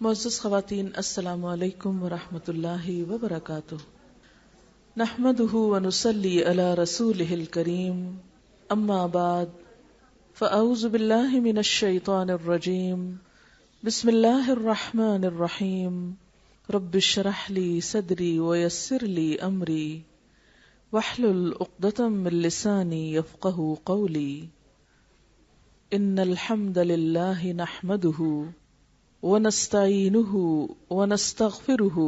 معزز خواتین، السلام علیکم ورحمۃ اللہ وبرکاتہ۔ نحمده ونصلی علی رسولہ الکریم، اما بعد فاعوذ باللہ من الشیطان الرجیم، بسم اللہ الرحمن الرحیم۔ رب اشرح لی صدری ویسر لی امری واحلل عقدۃ من لسانی یفقہوا قولی۔ ان الحمد للہ نحمده ونستعینہ ونستغفرہ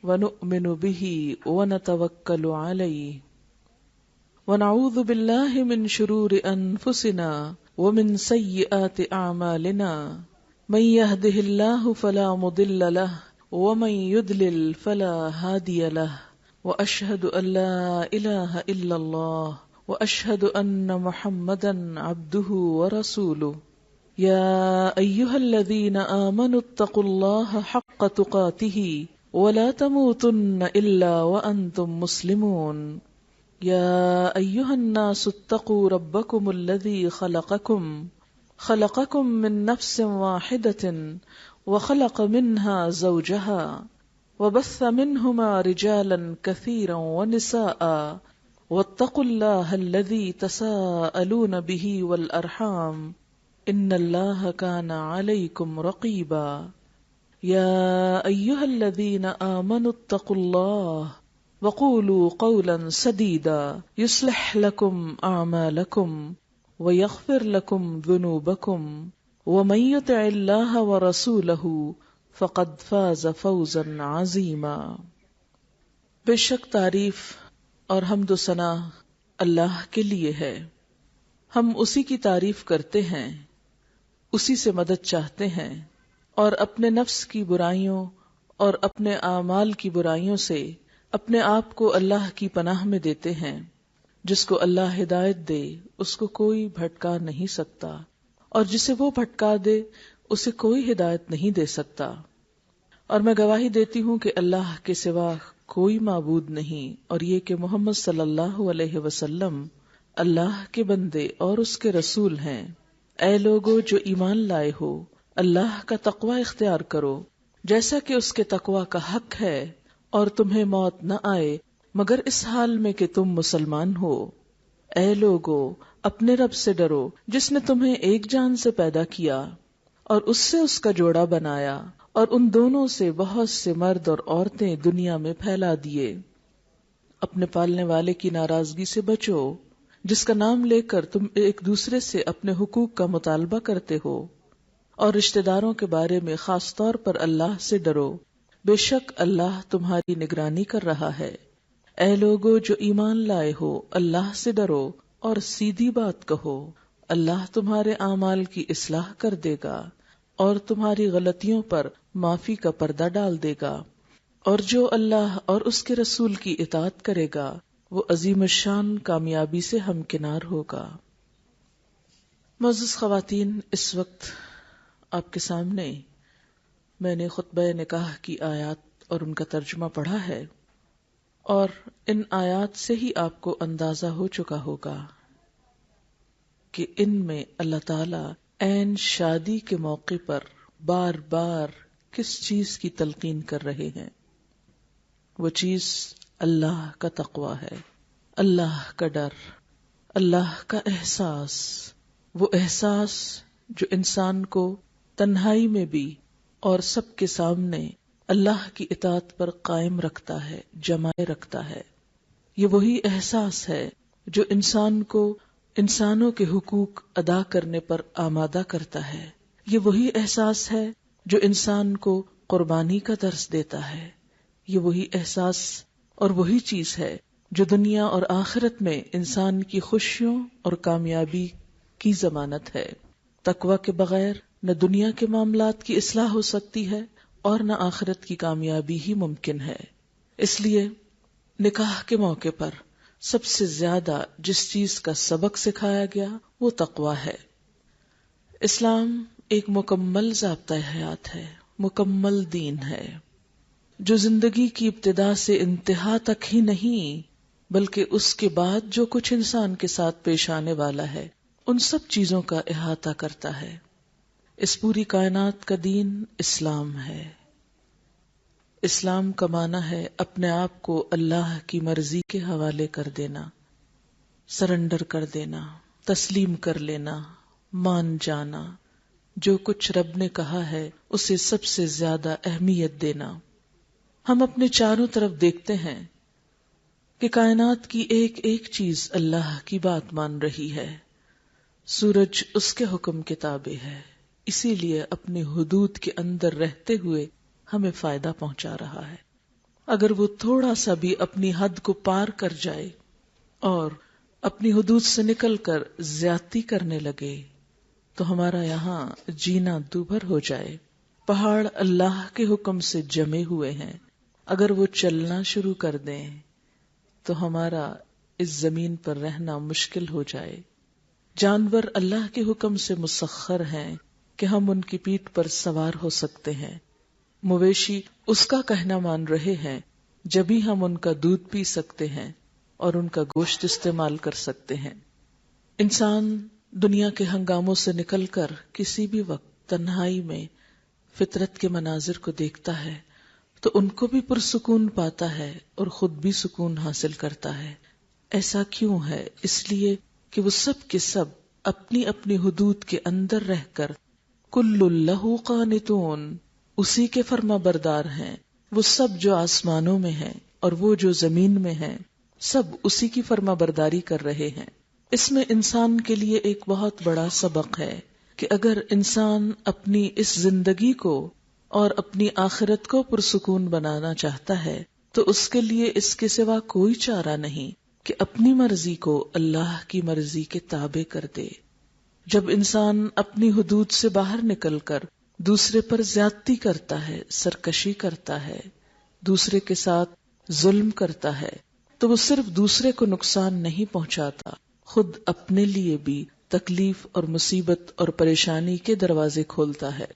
ونؤمن بہ ونتوکل علیہ ونعوذ باللہ من شرور انفسنا ومن سیئات اعمالنا من یہدہ اللہ فلا مضل لہ ومن یضلل فلا ہادی لہ واشہد ان لا الہ الا اللہ واشہد ان محمدا عبدہ ورسولہ۔ یا ایہا الذین آمنوا اتقوا اللہ حق تقاتہ ولا تموتن الا وانتم مسلمون۔ یا ایہا الناس اتقوا ربکم الذی خلقکم من نفس واحدۃ وخلق منها زوجہا وبث منہما رجالا کثیرا ونساء واتقوا اللہ الذی تساءلون بہ والارحام ان اللہ کان علیکم رقیبا۔ یا ایہا الذین آمنوا اتقوا اللہ وقولوا قولا سدیدا یصلح لکم اعمالکم ویغفر لکم ذنوبکم ومن یطع اللہ ورسولہ فقد فاز فوزا عظیما۔ بے شک تعریف اور حمد و ثنا اللہ کے لیے ہے، ہم اسی کی تعریف کرتے ہیں، اسی سے مدد چاہتے ہیں اور اپنے نفس کی برائیوں اور اپنے اعمال کی برائیوں سے اپنے آپ کو اللہ کی پناہ میں دیتے ہیں۔ جس کو اللہ ہدایت دے اس کو کوئی بھٹکا نہیں سکتا، اور جسے وہ بھٹکا دے اسے کوئی ہدایت نہیں دے سکتا۔ اور میں گواہی دیتی ہوں کہ اللہ کے سوا کوئی معبود نہیں، اور یہ کہ محمد صلی اللہ علیہ وسلم اللہ کے بندے اور اس کے رسول ہیں۔ اے لوگو جو ایمان لائے ہو، اللہ کا تقوی اختیار کرو جیسا کہ اس کے تقوی کا حق ہے، اور تمہیں موت نہ آئے مگر اس حال میں کہ تم مسلمان ہو۔ اے لوگو اپنے رب سے ڈرو جس نے تمہیں ایک جان سے پیدا کیا اور اس سے اس کا جوڑا بنایا، اور ان دونوں سے بہت سے مرد اور عورتیں دنیا میں پھیلا دیے۔ اپنے پالنے والے کی ناراضگی سے بچو جس کا نام لے کر تم ایک دوسرے سے اپنے حقوق کا مطالبہ کرتے ہو، اور رشتہ داروں کے بارے میں خاص طور پر اللہ سے ڈرو، بے شک اللہ تمہاری نگرانی کر رہا ہے۔ اے لوگو جو ایمان لائے ہو، اللہ سے ڈرو اور سیدھی بات کہو، اللہ تمہارے اعمال کی اصلاح کر دے گا اور تمہاری غلطیوں پر معافی کا پردہ ڈال دے گا، اور جو اللہ اور اس کے رسول کی اطاعت کرے گا وہ عظیم الشان کامیابی سے ہمکنار ہوگا۔ معزز خواتین، اس وقت آپ کے سامنے میں نے خطبہ نکاح کی آیات اور ان کا ترجمہ پڑھا ہے، اور ان آیات سے ہی آپ کو اندازہ ہو چکا ہوگا کہ ان میں اللہ تعالی عین شادی کے موقع پر بار بار کس چیز کی تلقین کر رہے ہیں۔ وہ چیز اللہ کا تقوی ہے، اللہ کا ڈر، اللہ کا احساس، وہ احساس جو انسان کو تنہائی میں بھی اور سب کے سامنے اللہ کی اطاعت پر قائم رکھتا ہے، جمائے رکھتا ہے۔ یہ وہی احساس ہے جو انسان کو انسانوں کے حقوق ادا کرنے پر آمادہ کرتا ہے۔ یہ وہی احساس ہے جو انسان کو قربانی کا درس دیتا ہے۔ یہ وہی احساس اور وہی چیز ہے جو دنیا اور آخرت میں انسان کی خوشیوں اور کامیابی کی ضمانت ہے۔ تقوی کے بغیر نہ دنیا کے معاملات کی اصلاح ہو سکتی ہے اور نہ آخرت کی کامیابی ہی ممکن ہے۔ اس لیے نکاح کے موقع پر سب سے زیادہ جس چیز کا سبق سکھایا گیا وہ تقوی ہے۔ اسلام ایک مکمل ضابطہ حیات ہے، مکمل دین ہے، جو زندگی کی ابتدا سے انتہا تک ہی نہیں بلکہ اس کے بعد جو کچھ انسان کے ساتھ پیش آنے والا ہے ان سب چیزوں کا احاطہ کرتا ہے۔ اس پوری کائنات کا دین اسلام ہے۔ اسلام کا معنی ہے اپنے آپ کو اللہ کی مرضی کے حوالے کر دینا، سرنڈر کر دینا، تسلیم کر لینا، مان جانا، جو کچھ رب نے کہا ہے اسے سب سے زیادہ اہمیت دینا۔ ہم اپنے چاروں طرف دیکھتے ہیں کہ کائنات کی ایک ایک چیز اللہ کی بات مان رہی ہے، سورج اس کے حکم کے تابع ہے، اسی لیے اپنی حدود کے اندر رہتے ہوئے ہمیں فائدہ پہنچا رہا ہے۔ اگر وہ تھوڑا سا بھی اپنی حد کو پار کر جائے اور اپنی حدود سے نکل کر زیادتی کرنے لگے تو ہمارا یہاں جینا دوبھر ہو جائے۔ پہاڑ اللہ کے حکم سے جمے ہوئے ہیں، اگر وہ چلنا شروع کر دیں تو ہمارا اس زمین پر رہنا مشکل ہو جائے۔ جانور اللہ کے حکم سے مسخر ہیں کہ ہم ان کی پیٹھ پر سوار ہو سکتے ہیں۔ مویشی اس کا کہنا مان رہے ہیں جبھی ہم ان کا دودھ پی سکتے ہیں اور ان کا گوشت استعمال کر سکتے ہیں۔ انسان دنیا کے ہنگاموں سے نکل کر کسی بھی وقت تنہائی میں فطرت کے مناظر کو دیکھتا ہے تو ان کو بھی پرسکون پاتا ہے اور خود بھی سکون حاصل کرتا ہے۔ ایسا کیوں ہے؟ اس لیے کہ وہ سب کے سب اپنی اپنی حدود کے اندر رہ کر کل لہ قانتون، اسی کے فرما بردار ہیں۔ وہ سب جو آسمانوں میں ہیں اور وہ جو زمین میں ہیں، سب اسی کی فرما برداری کر رہے ہیں۔ اس میں انسان کے لیے ایک بہت بڑا سبق ہے کہ اگر انسان اپنی اس زندگی کو اور اپنی آخرت کو پرسکون بنانا چاہتا ہے تو اس کے لیے اس کے سوا کوئی چارہ نہیں کہ اپنی مرضی کو اللہ کی مرضی کے تابع کر دے۔ جب انسان اپنی حدود سے باہر نکل کر دوسرے پر زیادتی کرتا ہے، سرکشی کرتا ہے، دوسرے کے ساتھ ظلم کرتا ہے، تو وہ صرف دوسرے کو نقصان نہیں پہنچاتا، خود اپنے لیے بھی تکلیف اور مصیبت اور پریشانی کے دروازے کھولتا ہے۔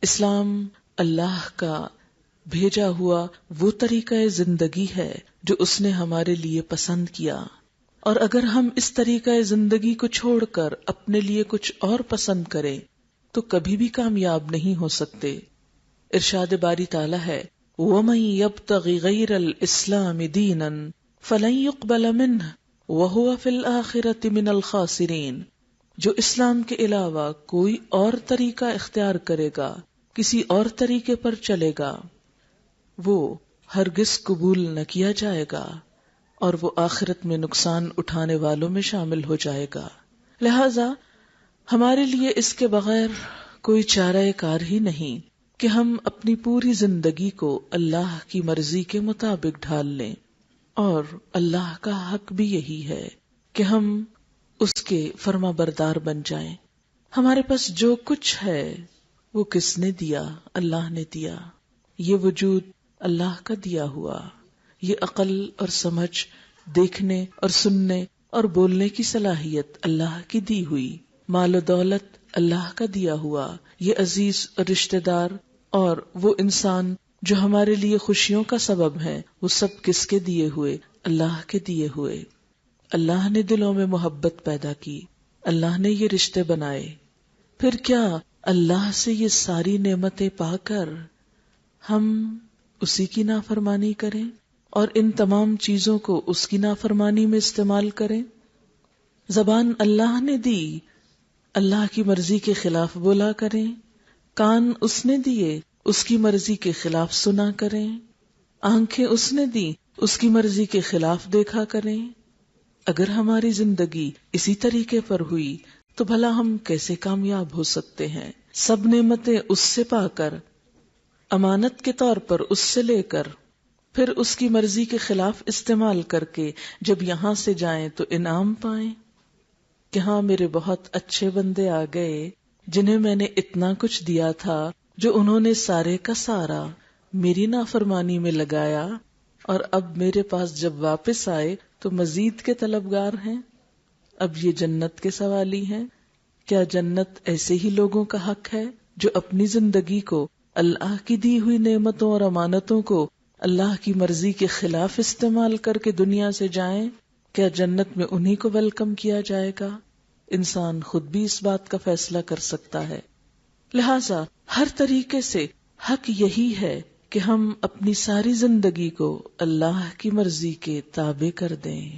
اسلام اللہ کا بھیجا ہوا وہ طریقہ زندگی ہے جو اس نے ہمارے لیے پسند کیا، اور اگر ہم اس طریقہ زندگی کو چھوڑ کر اپنے لیے کچھ اور پسند کریں تو کبھی بھی کامیاب نہیں ہو سکتے۔ ارشاد باری تعالی ہے وَمَن يَبْتَغِ غَيْرَ الْإِسْلَامِ دِينًا فَلَن يُقْبَلَ مِنْهُ وَهُوَ فِي الْآخِرَةِ مِنَ الْخَاسِرِينَ، جو اسلام کے علاوہ کوئی اور طریقہ اختیار کرے گا، کسی اور طریقے پر چلے گا، وہ ہرگز قبول نہ کیا جائے گا اور وہ آخرت میں نقصان اٹھانے والوں میں شامل ہو جائے گا۔ لہذا ہمارے لیے اس کے بغیر کوئی چارہ کار ہی نہیں کہ ہم اپنی پوری زندگی کو اللہ کی مرضی کے مطابق ڈھال لیں، اور اللہ کا حق بھی یہی ہے کہ ہم اس کے فرما بردار بن جائیں۔ ہمارے پاس جو کچھ ہے وہ کس نے دیا؟ اللہ نے دیا۔ یہ وجود اللہ کا دیا ہوا، یہ عقل اور سمجھ، دیکھنے اور سننے اور بولنے کی صلاحیت اللہ کی دی ہوئی، مال و دولت اللہ کا دیا ہوا، یہ عزیز اور رشتہ دار اور وہ انسان جو ہمارے لیے خوشیوں کا سبب ہے، وہ سب کس کے دیے ہوئے؟ اللہ کے دیے ہوئے۔ اللہ نے دلوں میں محبت پیدا کی، اللہ نے یہ رشتے بنائے، پھر کیا اللہ سے یہ ساری نعمتیں پا کر ہم اسی کی نافرمانی کریں اور ان تمام چیزوں کو اس کی نافرمانی میں استعمال کریں؟ زبان اللہ نے دی، اللہ کی مرضی کے خلاف بولا کریں، کان اس نے دیے، اس کی مرضی کے خلاف سنا کریں، آنکھیں اس نے دی، اس کی مرضی کے خلاف دیکھا کریں۔ اگر ہماری زندگی اسی طریقے پر ہوئی تو بھلا ہم کیسے کامیاب ہو سکتے ہیں؟ سب نعمتیں اس سے پا کر، امانت کے طور پر اس سے لے کر، پھر اس کی مرضی کے خلاف استعمال کر کے جب یہاں سے جائیں تو انعام پائیں کہ ہاں میرے بہت اچھے بندے آ گئے جنہیں میں نے اتنا کچھ دیا تھا، جو انہوں نے سارے کا سارا میری نافرمانی میں لگایا، اور اب میرے پاس جب واپس آئے تو مزید کے طلبگار ہیں، اب یہ جنت کے سوالی ہیں۔ کیا جنت ایسے ہی لوگوں کا حق ہے جو اپنی زندگی کو، اللہ کی دی ہوئی نعمتوں اور امانتوں کو اللہ کی مرضی کے خلاف استعمال کر کے دنیا سے جائیں؟ کیا جنت میں انہی کو ویلکم کیا جائے گا؟ انسان خود بھی اس بات کا فیصلہ کر سکتا ہے۔ لہذا ہر طریقے سے حق یہی ہے کہ ہم اپنی ساری زندگی کو اللہ کی مرضی کے تابع کر دیں،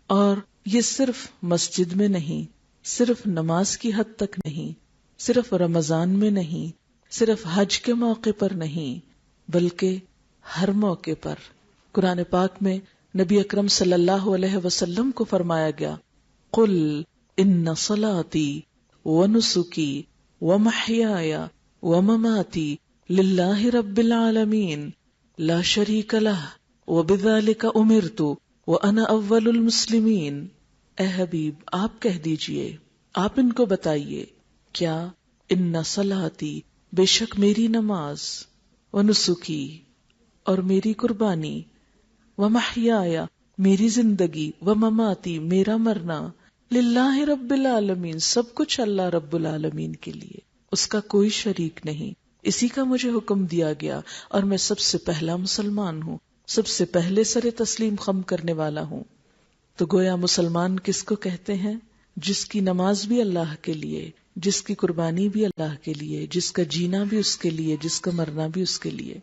اور یہ صرف مسجد میں نہیں، صرف نماز کی حد تک نہیں، صرف رمضان میں نہیں، صرف حج کے موقع پر نہیں، بلکہ ہر موقع پر۔ قرآن پاک میں نبی اکرم صلی اللہ علیہ وسلم کو فرمایا گیا، قل ان صلاتی ونسکی ومحیای ومماتی للہ رب العالمین لا شریک لہ وبذلک امرت وانا اول المسلمین۔ اے حبیب آپ کہہ دیجئے، آپ ان کو بتائیے، کیا ان صلاتی بے شک میری نماز، ونسکی اور میری قربانی، ومحیای میری زندگی، ومماتی میرا مرنا، للہ رب العالمین سب کچھ اللہ رب العالمین کے لیے، اس کا کوئی شریک نہیں، اسی کا مجھے حکم دیا گیا، اور میں سب سے پہلا مسلمان ہوں، سب سے پہلے سر تسلیم خم کرنے والا ہوں۔ تو گویا مسلمان کس کو کہتے ہیں؟ جس کی نماز بھی اللہ کے لیے، جس کی قربانی بھی اللہ کے لیے، جس کا جینا بھی اس کے لیے، جس کا مرنا بھی اس کے لیے۔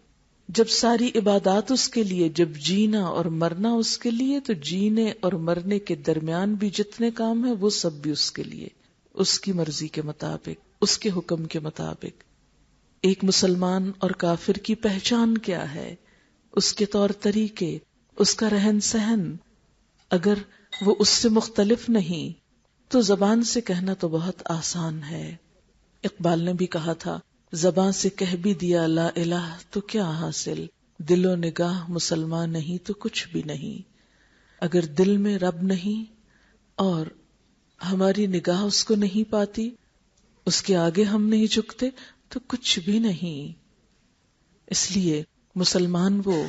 جب ساری عبادات اس کے لیے، جب جینا اور مرنا اس کے لیے، تو جینے اور مرنے کے درمیان بھی جتنے کام ہیں وہ سب بھی اس کے لیے، اس کی مرضی کے مطابق، اس کے حکم کے مطابق۔ ایک مسلمان اور کافر کی پہچان کیا ہے؟ اس کے طور طریقے، اس کا رہن سہن۔ اگر وہ اس سے مختلف نہیں تو زبان سے کہنا تو بہت آسان ہے۔ اقبال نے بھی کہا تھا، زبان سے کہہ بھی دیا لا الہ تو کیا حاصل، دل و نگاہ مسلمان نہیں تو کچھ بھی نہیں۔ اگر دل میں رب نہیں اور ہماری نگاہ اس کو نہیں پاتی، اس کے آگے ہم نہیں جھکتے تو کچھ بھی نہیں۔ اس لیے مسلمان وہ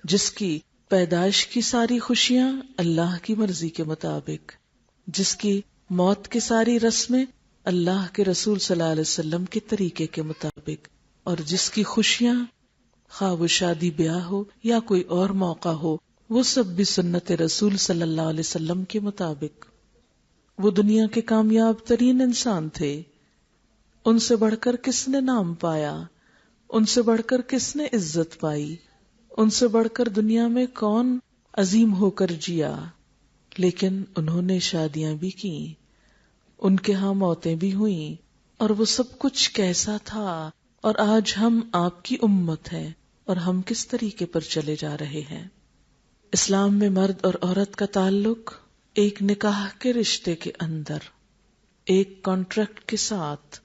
جس کی پیدائش کی ساری خوشیاں اللہ کی مرضی کے مطابق، جس کی موت کی ساری رسمیں اللہ کے رسول صلی اللہ علیہ وسلم کے طریقے کے مطابق، اور جس کی خوشیاں خواہ وہ شادی بیاہ ہو یا کوئی اور موقع ہو، وہ سب بھی سنت رسول صلی اللہ علیہ وسلم کے مطابق۔ وہ دنیا کے کامیاب ترین انسان تھے، ان سے بڑھ کر کس نے نام پایا، ان سے بڑھ کر کس نے عزت پائی، ان سے بڑھ کر دنیا میں کون عظیم ہو کر جیا، لیکن انہوں نے شادیاں بھی کی، ان کے ہاں موتیں بھی ہوئیں، اور وہ سب کچھ کیسا تھا، اور آج ہم آپ کی امت ہیں اور ہم کس طریقے پر چلے جا رہے ہیں۔ اسلام میں مرد اور عورت کا تعلق ایک نکاح کے رشتے کے اندر، ایک کانٹریکٹ کے ساتھ،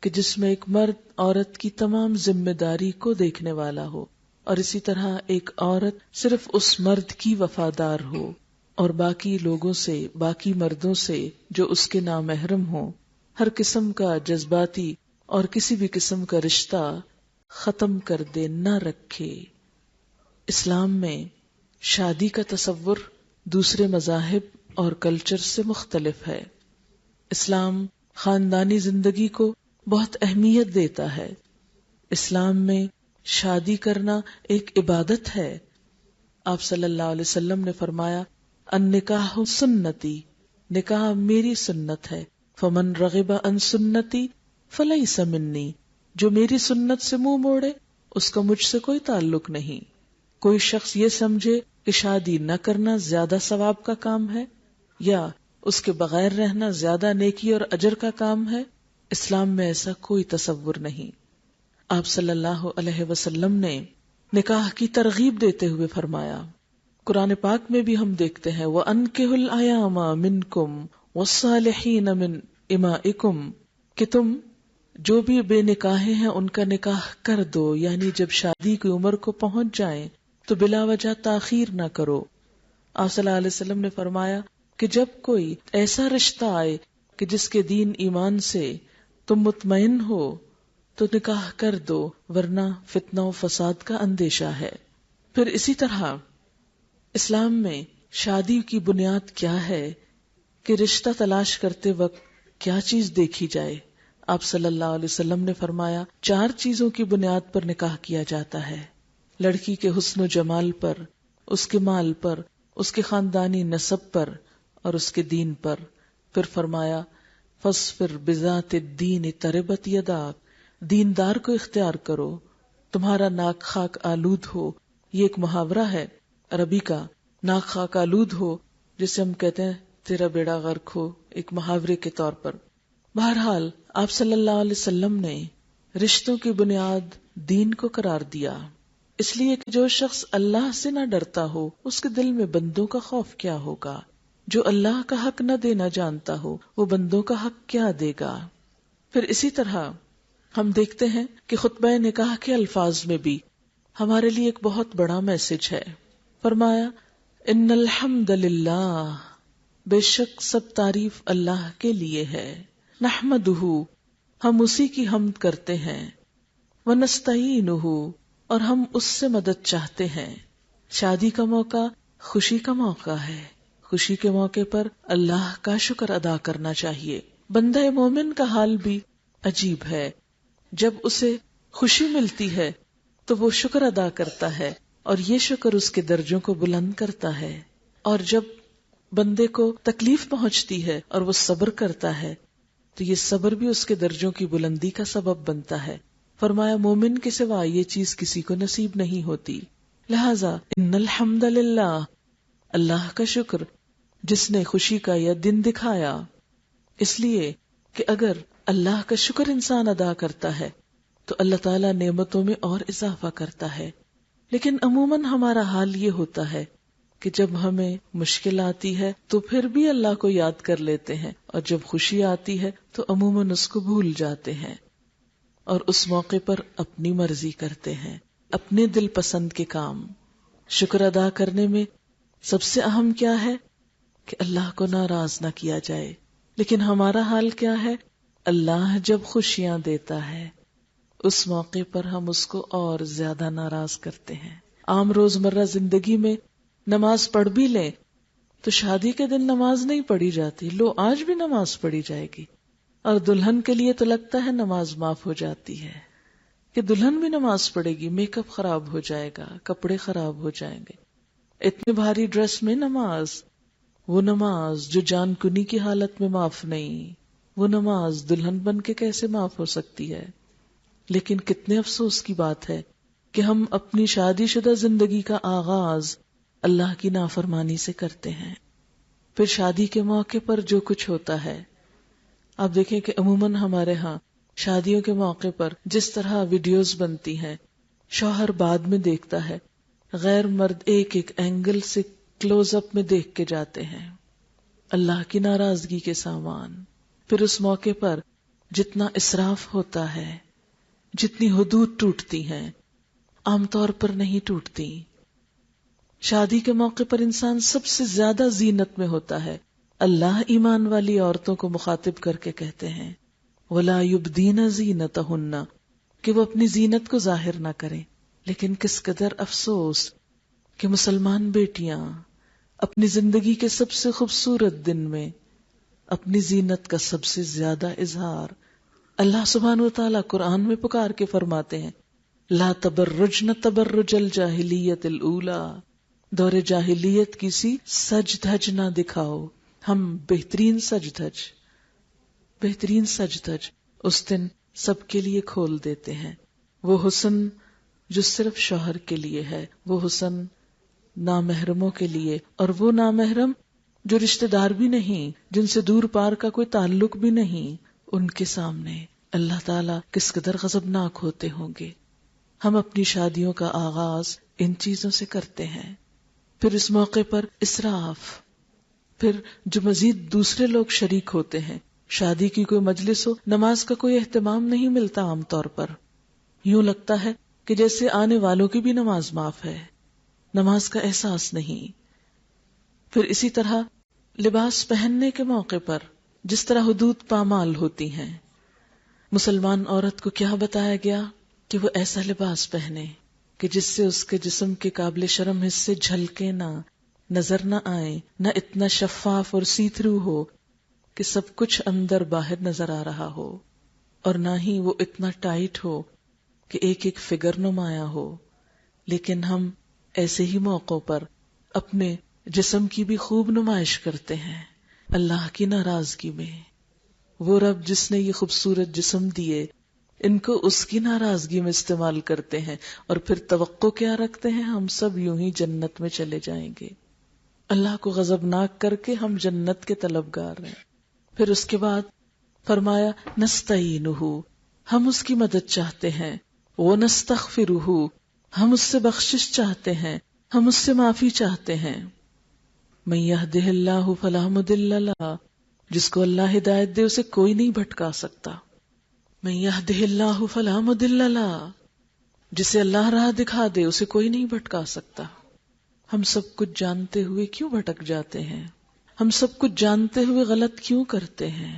کہ جس میں ایک مرد عورت کی تمام ذمہ داری کو دیکھنے والا ہو، اور اسی طرح ایک عورت صرف اس مرد کی وفادار ہو، اور باقی لوگوں سے، باقی مردوں سے جو اس کے نامحرم ہوں، ہر قسم کا جذباتی اور کسی بھی قسم کا رشتہ ختم کر دے، نہ رکھے۔ اسلام میں شادی کا تصور دوسرے مذاہب اور کلچر سے مختلف ہے۔ اسلام خاندانی زندگی کو بہت اہمیت دیتا ہے۔ اسلام میں شادی کرنا ایک عبادت ہے۔ آپ صلی اللہ علیہ وسلم نے فرمایا، النکاح سنتی، نکاح میری سنت ہے، فمن رغب عن سنتی فلیس منی، جو میری سنت سے منہ موڑے اس کا مجھ سے کوئی تعلق نہیں۔ کوئی شخص یہ سمجھے کہ شادی نہ کرنا زیادہ ثواب کا کام ہے یا اس کے بغیر رہنا زیادہ نیکی اور اجر کا کام ہے، اسلام میں ایسا کوئی تصور نہیں۔ آپ صلی اللہ علیہ وسلم نے نکاح کی ترغیب دیتے ہوئے فرمایا، قرآن پاک میں بھی ہم دیکھتے ہیں، وَأَنكِحُوا الْأَيَامَ مِنْكُمْ وَالصَّالِحِينَ مِنْ إِمَائِكُمْ، کہ تم جو بھی بے نکاحیں ہیں ان کا نکاح کر دو، یعنی جب شادی کی عمر کو پہنچ جائیں تو بلا وجہ تاخیر نہ کرو۔ آپ صلی اللہ علیہ وسلم نے فرمایا کہ جب کوئی ایسا رشتہ آئے کہ جس کے دین ایمان سے تم مطمئن ہو تو نکاح کر دو، ورنہ فتنہ و فساد کا اندیشہ ہے۔ پھر اسی طرح اسلام میں شادی کی بنیاد کیا ہے کہ رشتہ تلاش کرتے وقت کیا چیز دیکھی جائے؟ آپ صلی اللہ علیہ وسلم نے فرمایا 4 چیزوں کی بنیاد پر نکاح کیا جاتا ہے، لڑکی کے حسن و جمال پر، اس کے مال پر، اس کے خاندانی نسب پر اور اس کے دین پر۔ پھر فرمایا فاصفر بذات الدین تربت یداک، دیندار کو اختیار کرو، تمہارا ناک خاک آلود ہو. یہ ایک محاورہ ہے عربی کا، ناک خاک آلود ہو جسے ہم کہتے ہیں تیرا بیڑا غرق ہو، ایک محاورے کے طور پر. بہرحال آپ صلی اللہ علیہ وسلم نے رشتوں کی بنیاد دین کو قرار دیا، اس لیے کہ جو شخص اللہ سے نہ ڈرتا ہو اس کے دل میں بندوں کا خوف کیا ہوگا. جو اللہ کا حق نہ دینا جانتا ہو وہ بندوں کا حق کیا دے گا. پھر اسی طرح ہم دیکھتے ہیں کہ خطبہ نکاح کے الفاظ میں بھی ہمارے لیے ایک بہت بڑا میسج ہے. فرمایا ان الحمد للہ، بے شک سب تعریف اللہ کے لیے ہے. نحمدہ، ہم اسی کی حمد کرتے ہیں. ونستعینہ، اور ہم اس سے مدد چاہتے ہیں. شادی کا موقع خوشی کا موقع ہے، خوشی کے موقع پر اللہ کا شکر ادا کرنا چاہیے. بندہ مومن کا حال بھی عجیب ہے، جب اسے خوشی ملتی ہے تو وہ شکر ادا کرتا ہے اور یہ شکر اس کے درجوں کو بلند کرتا ہے، اور جب بندے کو تکلیف پہنچتی ہے اور وہ صبر کرتا ہے تو یہ صبر بھی اس کے درجوں کی بلندی کا سبب بنتا ہے. فرمایا مومن کے سوا یہ چیز کسی کو نصیب نہیں ہوتی. لہذا ان الحمد للہ، اللہ کا شکر جس نے خوشی کا یہ دن دکھایا، اس لیے کہ اگر اللہ کا شکر انسان ادا کرتا ہے تو اللہ تعالیٰ نعمتوں میں اور اضافہ کرتا ہے. لیکن عموماً ہمارا حال یہ ہوتا ہے کہ جب ہمیں مشکل آتی ہے تو پھر بھی اللہ کو یاد کر لیتے ہیں، اور جب خوشی آتی ہے تو عموماً اس کو بھول جاتے ہیں اور اس موقع پر اپنی مرضی کرتے ہیں، اپنے دل پسند کے کام. شکر ادا کرنے میں سب سے اہم کیا ہے کہ اللہ کو ناراض نہ کیا جائے. لیکن ہمارا حال کیا ہے؟ اللہ جب خوشیاں دیتا ہے اس موقع پر ہم اس کو اور زیادہ ناراض کرتے ہیں. عام روزمرہ زندگی میں نماز پڑھ بھی لیں تو شادی کے دن نماز نہیں پڑھی جاتی. لو آج بھی نماز پڑھی جائے گی، اور دلہن کے لیے تو لگتا ہے نماز معاف ہو جاتی ہے کہ دلہن بھی نماز پڑھے گی، میک اپ خراب ہو جائے گا، کپڑے خراب ہو جائیں گے، اتنے بھاری ڈریس میں نماز. وہ نماز جو جان کنی کی حالت میں معاف نہیں، وہ نماز دلہن بن کے کیسے معاف ہو سکتی ہے؟ لیکن کتنے افسوس کی بات ہے کہ ہم اپنی شادی شدہ زندگی کا آغاز اللہ کی نافرمانی سے کرتے ہیں. پھر شادی کے موقع پر جو کچھ ہوتا ہے، آپ دیکھیں کہ عموماً ہمارے ہاں شادیوں کے موقع پر جس طرح ویڈیوز بنتی ہیں، شوہر بعد میں دیکھتا ہے، غیر مرد ایک ایک اینگل سے کلوز اپ میں دیکھ کے جاتے ہیں، اللہ کی ناراضگی کے سامان. پھر اس موقع پر جتنا اسراف ہوتا ہے، جتنی حدود ٹوٹتی ہیں، عام طور پر نہیں ٹوٹتی. شادی کے موقع پر انسان سب سے زیادہ زینت میں ہوتا ہے. اللہ ایمان والی عورتوں کو مخاطب کر کے کہتے ہیں وَلَا يُبْدِينَ زِينَتَهُنَّ، کہ وہ اپنی زینت کو ظاہر نہ کریں. لیکن کس قدر افسوس کہ مسلمان بیٹیاں اپنی زندگی کے سب سے خوبصورت دن میں اپنی زینت کا سب سے زیادہ اظہار اللہ سبحانہ وتعالیٰ قرآن میں پکار کے فرماتے ہیں لا تبرجن تبرج الجاہلیت الاولی، دور جاہلیت کی سی سج دھج نہ دکھاؤ. ہم بہترین سج دھج اس دن سب کے لیے کھول دیتے ہیں. وہ حسن جو صرف شوہر کے لیے ہے، وہ حسن نامحرموں کے لیے، اور وہ نامحرم جو رشتہ دار بھی نہیں، جن سے دور پار کا کوئی تعلق بھی نہیں، ان کے سامنے اللہ تعالیٰ کس قدر غضبناک ہوتے ہوں گے. ہم اپنی شادیوں کا آغاز ان چیزوں سے کرتے ہیں. پھر اس موقع پر اسراف، پھر جو مزید دوسرے لوگ شریک ہوتے ہیں. شادی کی کوئی مجلس ہو، نماز کا کوئی اہتمام نہیں ملتا. عام طور پر یوں لگتا ہے کہ جیسے آنے والوں کی بھی نماز معاف ہے، نماز کا احساس نہیں. پھر اسی طرح لباس پہننے کے موقع پر جس طرح حدود پامال ہوتی ہیں، مسلمان عورت کو کیا بتایا گیا کہ وہ ایسا لباس پہنے کہ جس سے اس کے جسم کے قابل شرم حصے جھلکے نہ، نظر نہ آئیں، نہ اتنا شفاف اور سی تھرو ہو کہ سب کچھ اندر باہر نظر آ رہا ہو، اور نہ ہی وہ اتنا ٹائٹ ہو کہ ایک ایک فگر نمایاں ہو. لیکن ہم ایسے ہی موقعوں پر اپنے جسم کی بھی خوب نمائش کرتے ہیں اللہ کی ناراضگی میں. وہ رب جس نے یہ خوبصورت جسم دیے ان کو اس کی ناراضگی میں استعمال کرتے ہیں اور پھر توقع کیا رکھتے ہیں؟ ہم سب یوں ہی جنت میں چلے جائیں گے. اللہ کو غضبناک کر کے ہم جنت کے طلبگار ہیں. پھر اس کے بعد فرمایا نستعینہ، ہم اس کی مدد چاہتے ہیں، ونستغفرہ، ہم اس سے بخشش چاہتے ہیں، ہم اس سے معافی چاہتے ہیں. من یہدہ اللہ فلا مضل لہ، جس کو اللہ ہدایت دے اسے کوئی نہیں بھٹکا سکتا. من یہدہ اللہ فلا مضل لہ، جسے اللہ راہ دکھا دے اسے کوئی نہیں بھٹکا سکتا. ہم سب کچھ جانتے ہوئے کیوں بھٹک جاتے ہیں؟ ہم سب کچھ جانتے ہوئے غلط کیوں کرتے ہیں؟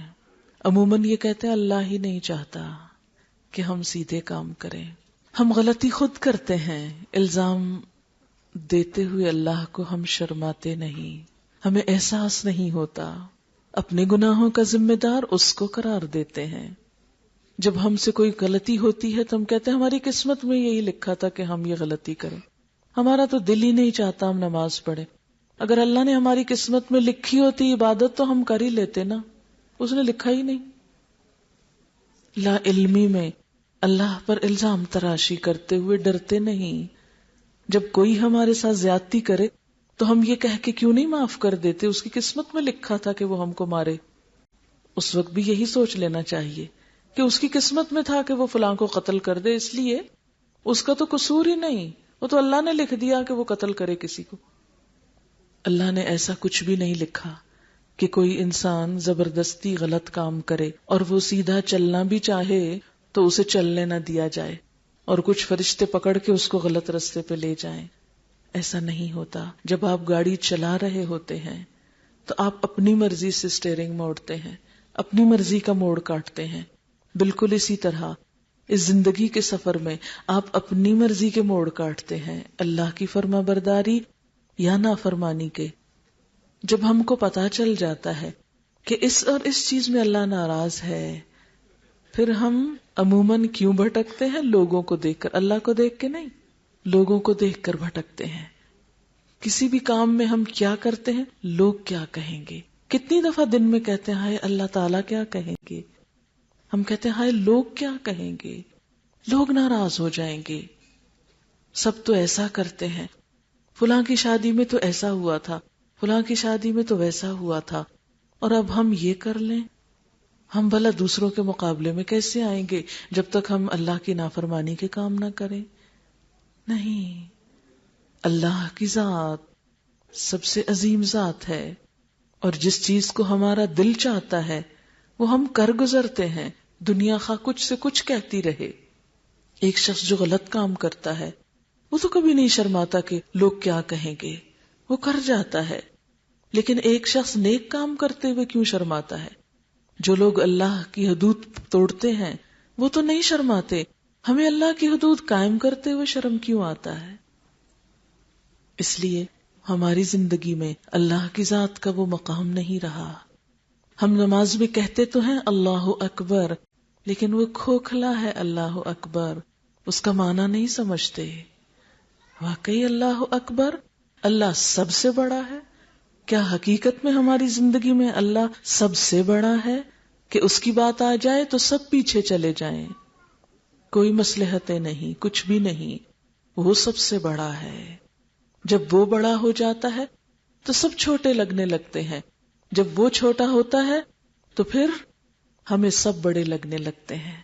عموماً یہ کہتے ہیں اللہ ہی نہیں چاہتا کہ ہم سیدھے کام کریں. ہم غلطی خود کرتے ہیں. الزام دیتے ہوئے اللہ کو ہم شرماتے نہیں، ہمیں احساس نہیں ہوتا. اپنے گناہوں کا ذمہ دار اس کو قرار دیتے ہیں. جب ہم سے کوئی غلطی ہوتی ہے تو ہم کہتے ہیں ہماری قسمت میں یہی لکھا تھا کہ ہم یہ غلطی کریں، ہمارا تو دل ہی نہیں چاہتا ہم نماز پڑھیں. اگر اللہ نے ہماری قسمت میں لکھی ہوتی عبادت تو ہم کر ہی لیتے نا، اس نے لکھا ہی نہیں. لا علمی میں اللہ پر الزام تراشی کرتے ہوئے ڈرتے نہیں. جب کوئی ہمارے ساتھ زیادتی کرے تو ہم یہ کہہ کے کیوں نہیں معاف کر دیتے؟ اس کی قسمت میں لکھا تھا کہ وہ ہم کو مارے. اس وقت بھی یہی سوچ لینا چاہیے کہ اس کی قسمت میں تھا کہ وہ فلاں کو قتل کر دے، اس لیے اس کا تو قصور ہی نہیں، وہ تو اللہ نے لکھ دیا کہ وہ قتل کرے کسی کو. اللہ نے ایسا کچھ بھی نہیں لکھا کہ کوئی انسان زبردستی غلط کام کرے اور وہ سیدھا چلنا بھی چاہے تو اسے چلنے نہ دیا جائے اور کچھ فرشتے پکڑ کے اس کو غلط رستے پہ لے جائیں. ایسا نہیں ہوتا. جب آپ گاڑی چلا رہے ہوتے ہیں تو آپ اپنی مرضی سے اسٹیئرنگ موڑتے ہیں، اپنی مرضی کا موڑ کاٹتے ہیں. بالکل اسی طرح اس زندگی کے سفر میں آپ اپنی مرضی کے موڑ کاٹتے ہیں، اللہ کی فرما برداری یا نافرمانی کے. جب ہم کو پتا چل جاتا ہے کہ اس اور اس چیز میں اللہ ناراض ہے، پھر ہم عموماً کیوں بھٹکتے ہیں؟ لوگوں کو دیکھ کر، اللہ کو دیکھ کے نہیں، لوگوں کو دیکھ کر بھٹکتے ہیں. کسی بھی کام میں ہم کیا کرتے ہیں؟ لوگ کیا کہیں گے. کتنی دفعہ دن میں کہتے ہیں ہائے اللہ تعالیٰ کیا کہیں گے. ہم کہتے ہیں ہائے لوگ کیا کہیں گے، لوگ ناراض ہو جائیں گے. سب تو ایسا کرتے ہیں، فلاں کی شادی میں تو ایسا ہوا تھا، فلاں کی شادی میں تو ویسا ہوا تھا، اور اب ہم یہ کر لیں. ہم بھلا دوسروں کے مقابلے میں کیسے آئیں گے جب تک ہم اللہ کی نافرمانی کے کام نہ کریں؟ نہیں، اللہ کی ذات سب سے عظیم ذات ہے، اور جس چیز کو ہمارا دل چاہتا ہے وہ ہم کر گزرتے ہیں، دنیا خواہ کچھ سے کچھ کہتی رہے. ایک شخص جو غلط کام کرتا ہے وہ تو کبھی نہیں شرماتا کہ لوگ کیا کہیں گے، وہ کر جاتا ہے. لیکن ایک شخص نیک کام کرتے ہوئے کیوں شرماتا ہے؟ جو لوگ اللہ کی حدود توڑتے ہیں وہ تو نہیں شرماتے، ہمیں اللہ کی حدود قائم کرتے ہوئے شرم کیوں آتا ہے؟ اس لیے ہماری زندگی میں اللہ کی ذات کا وہ مقام نہیں رہا. ہم نماز میں کہتے تو ہیں اللہ اکبر، لیکن وہ کھوکھلا ہے اللہ اکبر، اس کا معنی نہیں سمجھتے. واقعی اللہ اکبر، اللہ سب سے بڑا ہے. کیا حقیقت میں ہماری زندگی میں اللہ سب سے بڑا ہے کہ اس کی بات آ جائے تو سب پیچھے چلے جائیں؟ کوئی مصلحتیں نہیں، کچھ بھی نہیں، وہ سب سے بڑا ہے. جب وہ بڑا ہو جاتا ہے تو سب چھوٹے لگنے لگتے ہیں، جب وہ چھوٹا ہوتا ہے تو پھر ہمیں سب بڑے لگنے لگتے ہیں،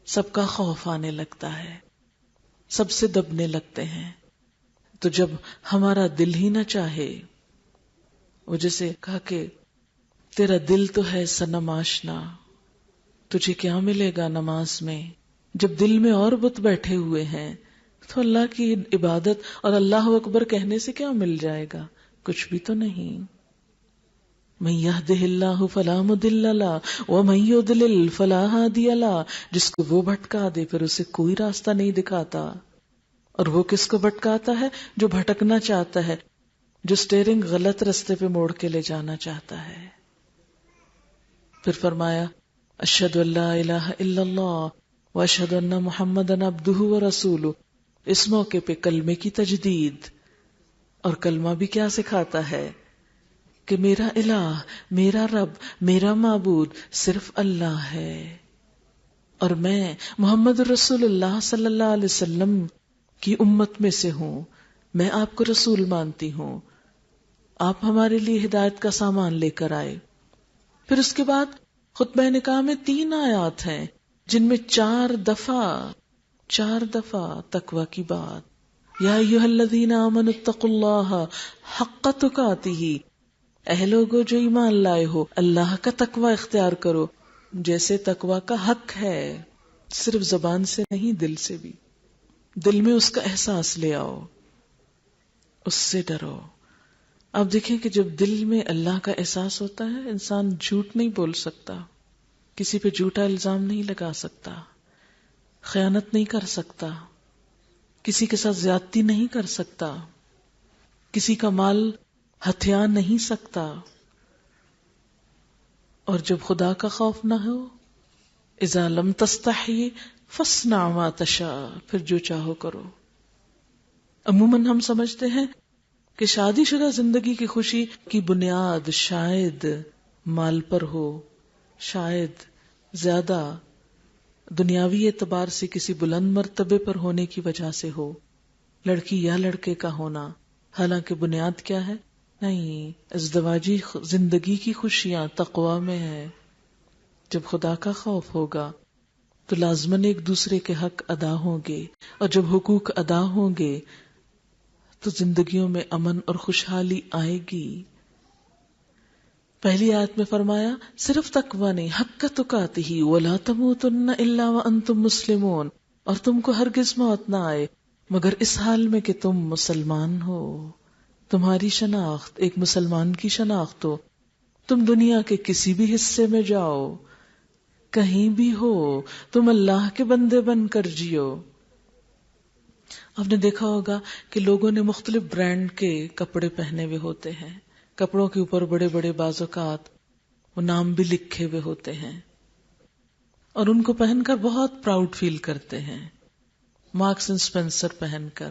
سب کا خوف آنے لگتا ہے، سب سے دبنے لگتے ہیں. تو جب ہمارا دل ہی نہ چاہے، وہ جیسے کہا کہ تیرا دل تو ہے صنم آشنا، تجھے کیا ملے گا نماز میں؟ جب دل میں اور بت بیٹھے ہوئے ہیں تو اللہ کی عبادت اور اللہ اکبر کہنے سے کیا مل جائے گا؟ کچھ بھی تو نہیں. من یہدہ اللہ فلا مضل لہ ومن یضلل فلا ہادی لہ، جس کو وہ بھٹکا دے پھر اسے کوئی راستہ نہیں دکھاتا. اور وہ کس کو بھٹکاتا ہے؟ جو بھٹکنا چاہتا ہے، جو اسٹیئرنگ غلط رستے پہ موڑ کے لے جانا چاہتا ہے. پھر فرمایا اشہد ان لا الہ الا اللہ واشہد ان محمدا عبدہ ورسولہ. اس موقع پہ کلمے کی تجدید، اور کلمہ بھی کیا سکھاتا ہے کہ میرا الہ، میرا رب، میرا معبود صرف اللہ ہے، اور میں محمد رسول اللہ صلی اللہ علیہ وسلم کی امت میں سے ہوں، میں آپ کو رسول مانتی ہوں، آپ ہمارے لیے ہدایت کا سامان لے کر آئے۔ پھر اس کے بعد خطبہ نکاح میں 3 آیات ہیں جن میں 4 دفعہ تقوی کی بات، یا ایھا الذین آمنوا اتقوا اللہ حق تقاتہ، اے لوگو جو ایمان لائے ہو اللہ کا تقوی اختیار کرو جیسے تقوی کا حق ہے، صرف زبان سے نہیں دل سے بھی، دل میں اس کا احساس لے آؤ، اس سے ڈرو۔ اب دیکھیں کہ جب دل میں اللہ کا احساس ہوتا ہے انسان جھوٹ نہیں بول سکتا، کسی پہ جھوٹا الزام نہیں لگا سکتا، خیانت نہیں کر سکتا، کسی کے ساتھ زیادتی نہیں کر سکتا، کسی کا مال ہتھیا نہیں سکتا۔ اور جب خدا کا خوف نہ ہو، اذا لم تستحی فاصنع ما تشاء، پھر جو چاہو کرو۔ عموماً ہم سمجھتے ہیں کہ شادی شدہ زندگی کی خوشی کی بنیاد شاید مال پر ہو، شاید زیادہ دنیاوی اعتبار سے کسی بلند مرتبے پر ہونے کی وجہ سے ہو، لڑکی یا لڑکے کا ہونا، حالانکہ بنیاد کیا ہے؟ نہیں، ازدواجی زندگی کی خوشیاں تقوی میں ہے۔ جب خدا کا خوف ہوگا تو لازماً ایک دوسرے کے حق ادا ہوں گے، اور جب حقوق ادا ہوں گے تو زندگیوں میں امن اور خوشحالی آئے گی۔ پہلی آیت میں فرمایا صرف تقوی نہیں، حق تقاتہ ولا تموتن الا وانتم مسلمون، اور تم کو ہرگز موت نہ آئے مگر اس حال میں کہ تم مسلمان ہو، تمہاری شناخت ایک مسلمان کی شناخت ہو، تم دنیا کے کسی بھی حصے میں جاؤ، کہیں بھی ہو، تم اللہ کے بندے بن کر جیو۔ آپ نے دیکھا ہوگا کہ لوگوں نے مختلف برانڈ کے کپڑے پہنے ہوئے ہوتے ہیں، کپڑوں کے اوپر بڑے بڑے بعض اوقات وہ نام بھی لکھے ہوئے ہوتے ہیں، اور ان کو پہن کر بہت پراؤڈ فیل کرتے ہیں، مارکس اینڈ اسپینسر پہن کر،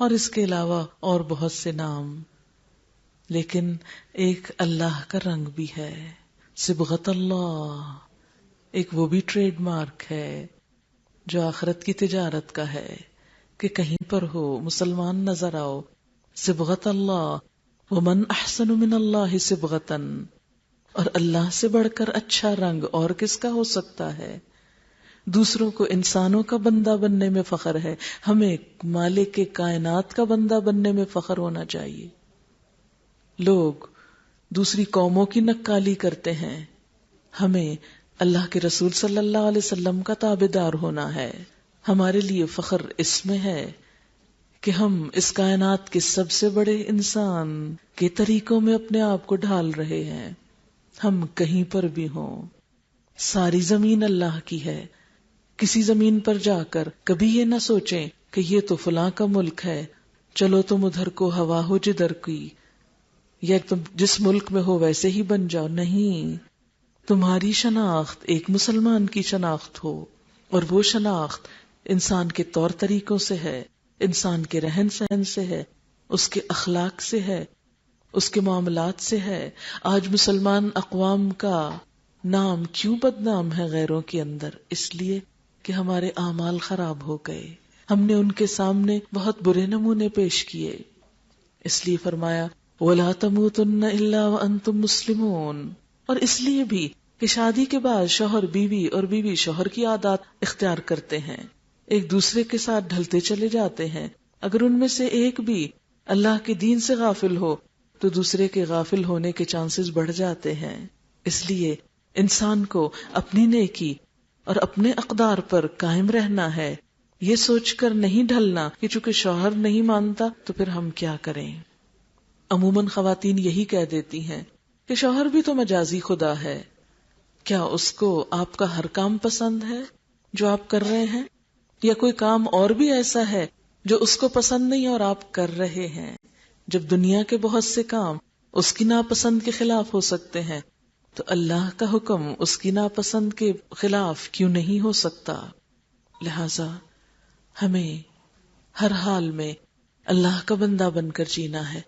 اور اس کے علاوہ اور بہت سے نام۔ لیکن ایک اللہ کا رنگ بھی ہے، صبغت اللہ، ایک وہ بھی ٹریڈ مارک ہے جو آخرت کی تجارت کا ہے کہ کہیں پر ہو مسلمان نظر آؤ، صبغت اللہ، ومن احسن من اللہ صبغتاً، اور اللہ سے بڑھ کر اچھا رنگ اور کس کا ہو سکتا ہے؟ دوسروں کو انسانوں کا بندہ بننے میں فخر ہے، ہمیں مالک کائنات کا بندہ بننے میں فخر ہونا چاہیے۔ لوگ دوسری قوموں کی نکالی کرتے ہیں، ہمیں اللہ کے رسول صلی اللہ علیہ وسلم کا تابعدار ہونا ہے۔ ہمارے لیے فخر اس میں ہے کہ ہم اس کائنات کے سب سے بڑے انسان کے طریقوں میں اپنے آپ کو ڈھال رہے ہیں، ہم کہیں پر بھی ہوں، ساری زمین اللہ کی ہے۔ کسی زمین پر جا کر کبھی یہ نہ سوچیں کہ یہ تو فلاں کا ملک ہے، چلو تم ادھر کو ہوا ہو جدھر کی، یا تم جس ملک میں ہو ویسے ہی بن جاؤ، نہیں، تمہاری شناخت ایک مسلمان کی شناخت ہو، اور وہ شناخت انسان کے طور طریقوں سے ہے، انسان کے رہن سہن سے ہے، اس کے اخلاق سے ہے، اس کے معاملات سے ہے۔ آج مسلمان اقوام کا نام کیوں بدنام ہے غیروں کے اندر؟ اس لیے کہ ہمارے اعمال خراب ہو گئے، ہم نے ان کے سامنے بہت برے نمونے پیش کیے۔ اس لیے فرمایا وَلَا تَمُوتُنَّ إِلَّا وَأَنْتُمْ مُسْلِمُونَ، اور اس لیے بھی کہ شادی کے بعد شوہر بیوی اور بیوی شوہر کی عادات اختیار کرتے ہیں، ایک دوسرے کے ساتھ ڈھلتے چلے جاتے ہیں۔ اگر ان میں سے ایک بھی اللہ کے دین سے غافل ہو تو دوسرے کے غافل ہونے کے چانسز بڑھ جاتے ہیں۔ اس لیے انسان کو اپنی نیکی اور اپنے اقدار پر قائم رہنا ہے، یہ سوچ کر نہیں ڈھلنا کہ چونکہ شوہر نہیں مانتا تو پھر ہم کیا کریں۔ عموماً خواتین یہی کہہ دیتی ہیں کہ شوہر بھی تو مجازی خدا ہے، کیا اس کو آپ کا ہر کام پسند ہے جو آپ کر رہے ہیں، یا کوئی کام اور بھی ایسا ہے جو اس کو پسند نہیں اور آپ کر رہے ہیں؟ جب دنیا کے بہت سے کام اس کی ناپسند کے خلاف ہو سکتے ہیں تو اللہ کا حکم اس کی ناپسند کے خلاف کیوں نہیں ہو سکتا؟ لہذا ہمیں ہر حال میں اللہ کا بندہ بن کر جینا ہے۔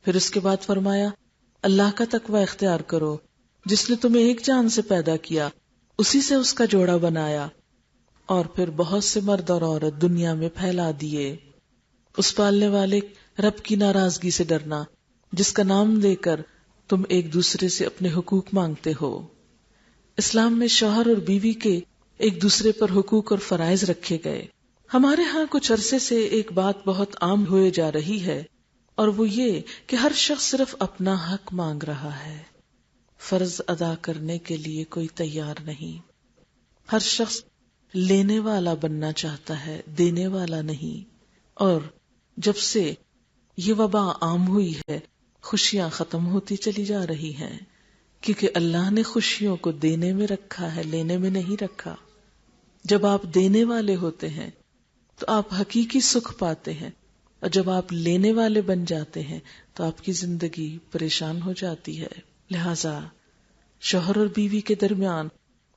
پھر اس کے بعد فرمایا اللہ کا تقوی اختیار کرو، جس نے تمہیں ایک جان سے پیدا کیا، اسی سے اس کا جوڑا بنایا، اور پھر بہت سے مرد اور عورت دنیا میں پھیلا دیے۔ اس پالنے والے رب کی ناراضگی سے ڈرنا جس کا نام لے کر تم ایک دوسرے سے اپنے حقوق مانگتے ہو۔ اسلام میں شوہر اور بیوی کے ایک دوسرے پر حقوق اور فرائض رکھے گئے۔ ہمارے ہاں کچھ عرصے سے ایک بات بہت عام ہوئے جا رہی ہے، اور وہ یہ کہ ہر شخص صرف اپنا حق مانگ رہا ہے، فرض ادا کرنے کے لیے کوئی تیار نہیں۔ ہر شخص لینے والا بننا چاہتا ہے، دینے والا نہیں۔ اور جب سے یہ وبا عام ہوئی ہے، خوشیاں ختم ہوتی چلی جا رہی ہیں، کیونکہ اللہ نے خوشیوں کو دینے میں رکھا ہے، لینے میں نہیں رکھا۔ جب آپ دینے والے ہوتے ہیں تو آپ حقیقی سکھ پاتے ہیں، اور جب آپ لینے والے بن جاتے ہیں تو آپ کی زندگی پریشان ہو جاتی ہے۔ لہذا شوہر اور بیوی کے درمیان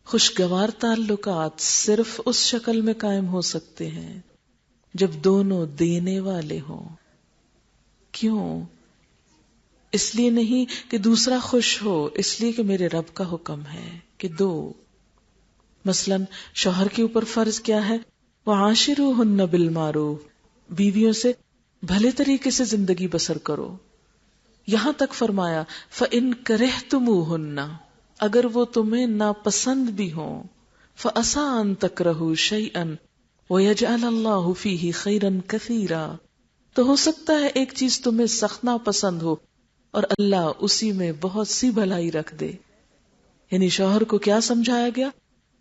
خوشگوار تعلقات صرف اس شکل میں قائم ہو سکتے ہیں جب دونوں دینے والے ہوں۔ کیوں؟ اس لیے نہیں کہ دوسرا خوش ہو، اس لیے کہ میرے رب کا حکم ہے کہ دو۔ مثلا شوہر کے اوپر فرض کیا ہے؟ وَعَاشِرُوهُنَّ بِالْمَعْرُوفِ، بیویوں سے بھلے طریقے سے زندگی بسر کرو۔ یہاں تک فرمایا فَإِن كَرِهْتُمُوهُنَّ، اگر وہ تمہیں ناپسند بھی ہوں، فَأَسَىٰ أَن تَكْرَهُوا شَيْئًا وَيَجْعَلَ اللَّهُ فِيهِ خَيْرًا كَثِيرًا، تو ہو سکتا ہے ایک چیز تمہیں سخت ناپسند ہو اور اللہ اسی میں بہت سی بھلائی رکھ دے۔ یعنی شوہر کو کیا سمجھایا گیا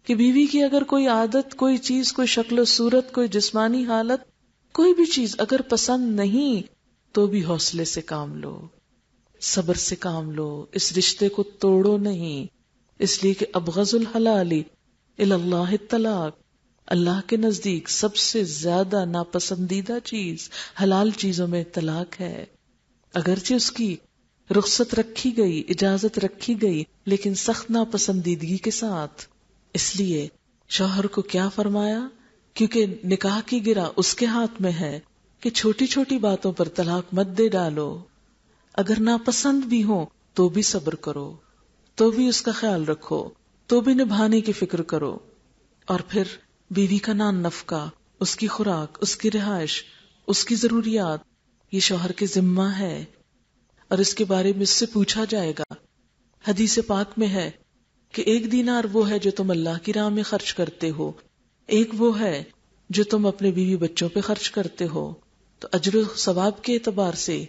کہ بیوی کی اگر کوئی عادت، کوئی چیز، کوئی شکل و صورت، کوئی جسمانی حالت، کوئی بھی چیز اگر پسند نہیں تو بھی حوصلے سے کام لو، صبر سے کام لو، اس رشتے کو توڑو نہیں، اس لیے کہ ابغض الحلال الی اللہ الطلاق، اللہ کے نزدیک سب سے زیادہ ناپسندیدہ چیز حلال چیزوں میں طلاق ہے۔ اگرچہ اس کی رخصت رکھی گئی، اجازت رکھی گئی، لیکن سخت ناپسندیدگی کے ساتھ۔ اس لیے شوہر کو کیا فرمایا؟ کیونکہ نکاح کی گرہ اس کے ہاتھ میں ہے کہ چھوٹی چھوٹی باتوں پر طلاق مت دے ڈالو، اگر ناپسند بھی ہو تو بھی صبر کرو، تو بھی اس کا خیال رکھو، تو بھی نبھانے کی فکر کرو۔ اور پھر بیوی کا نان نفقہ، اس کی خوراک، اس کی رہائش، اس کی ضروریات، یہ شوہر کے ذمہ ہے، اور اس کے بارے میں اس سے پوچھا جائے گا۔ حدیث پاک میں ہے کہ 1 دینار وہ ہے جو تم اللہ کی راہ میں خرچ کرتے ہو، ایک وہ ہے جو تم اپنے بیوی بچوں پہ خرچ کرتے ہو۔ تو اجر و ثواب کے اعتبار سے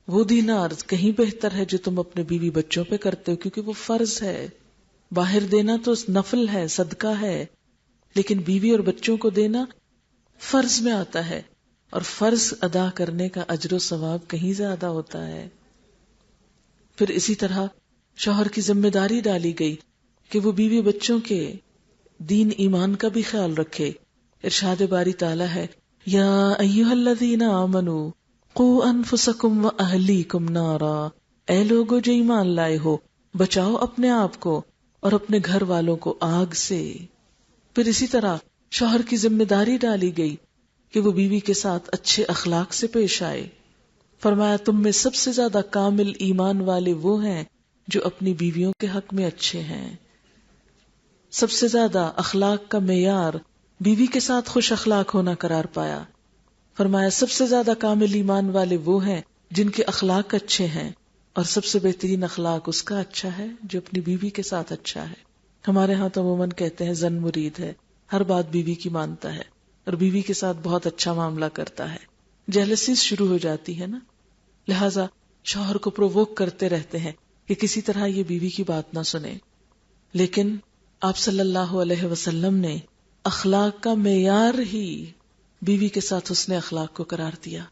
وہ دینار کہیں بہتر ہے جو تم اپنے بیوی بچوں پہ کرتے ہو، کیونکہ وہ فرض ہے۔ باہر دینا تو نفل ہے، صدقہ ہے، لیکن بیوی اور بچوں کو دینا فرض میں آتا ہے، اور فرض ادا کرنے کا اجر و ثواب کہیں زیادہ ہوتا ہے۔ پھر اسی طرح شوہر کی ذمہ داری ڈالی گئی کہ وہ بیوی بچوں کے دین ایمان کا بھی خیال رکھے۔ ارشاد باری تعالیٰ ہے یا ایھا الذین آمنوا قوا انفسکم واہلیکم نارا، اے لوگو جو ایمان لائے ہو، بچاؤ اپنے آپ کو اور اپنے گھر والوں کو آگ سے۔ پھر اسی طرح شوہر کی ذمہ داری ڈالی گئی کہ وہ بیوی کے ساتھ اچھے اخلاق سے پیش آئے۔ فرمایا تم میں سب سے زیادہ کامل ایمان والے وہ ہیں جو اپنی بیویوں کے حق میں اچھے ہیں۔ سب سے زیادہ اخلاق کا معیار بیوی کے ساتھ خوش اخلاق ہونا قرار پایا۔ فرمایا سب سے زیادہ کامل ایمان والے وہ ہیں جن کے اخلاق اچھے ہیں، اور سب سے بہترین اخلاق اس کا اچھا ہے جو اپنی بیوی کے ساتھ اچھا ہے۔ ہمارے ہاں تو عموماً کہتے ہیں زن مرید ہے، ہر بات بیوی کی مانتا ہے اور بیوی کے ساتھ بہت اچھا معاملہ کرتا ہے، جیلسیز شروع ہو جاتی ہے نا، لہٰذا شوہر کو پرووک کرتے رہتے ہیں کہ کسی طرح یہ بیوی کی بات نہ سنے۔ لیکن آپ صلی اللہ علیہ وسلم نے اخلاق کا معیار ہی بیوی کے ساتھ حسن اخلاق کو قرار دیا،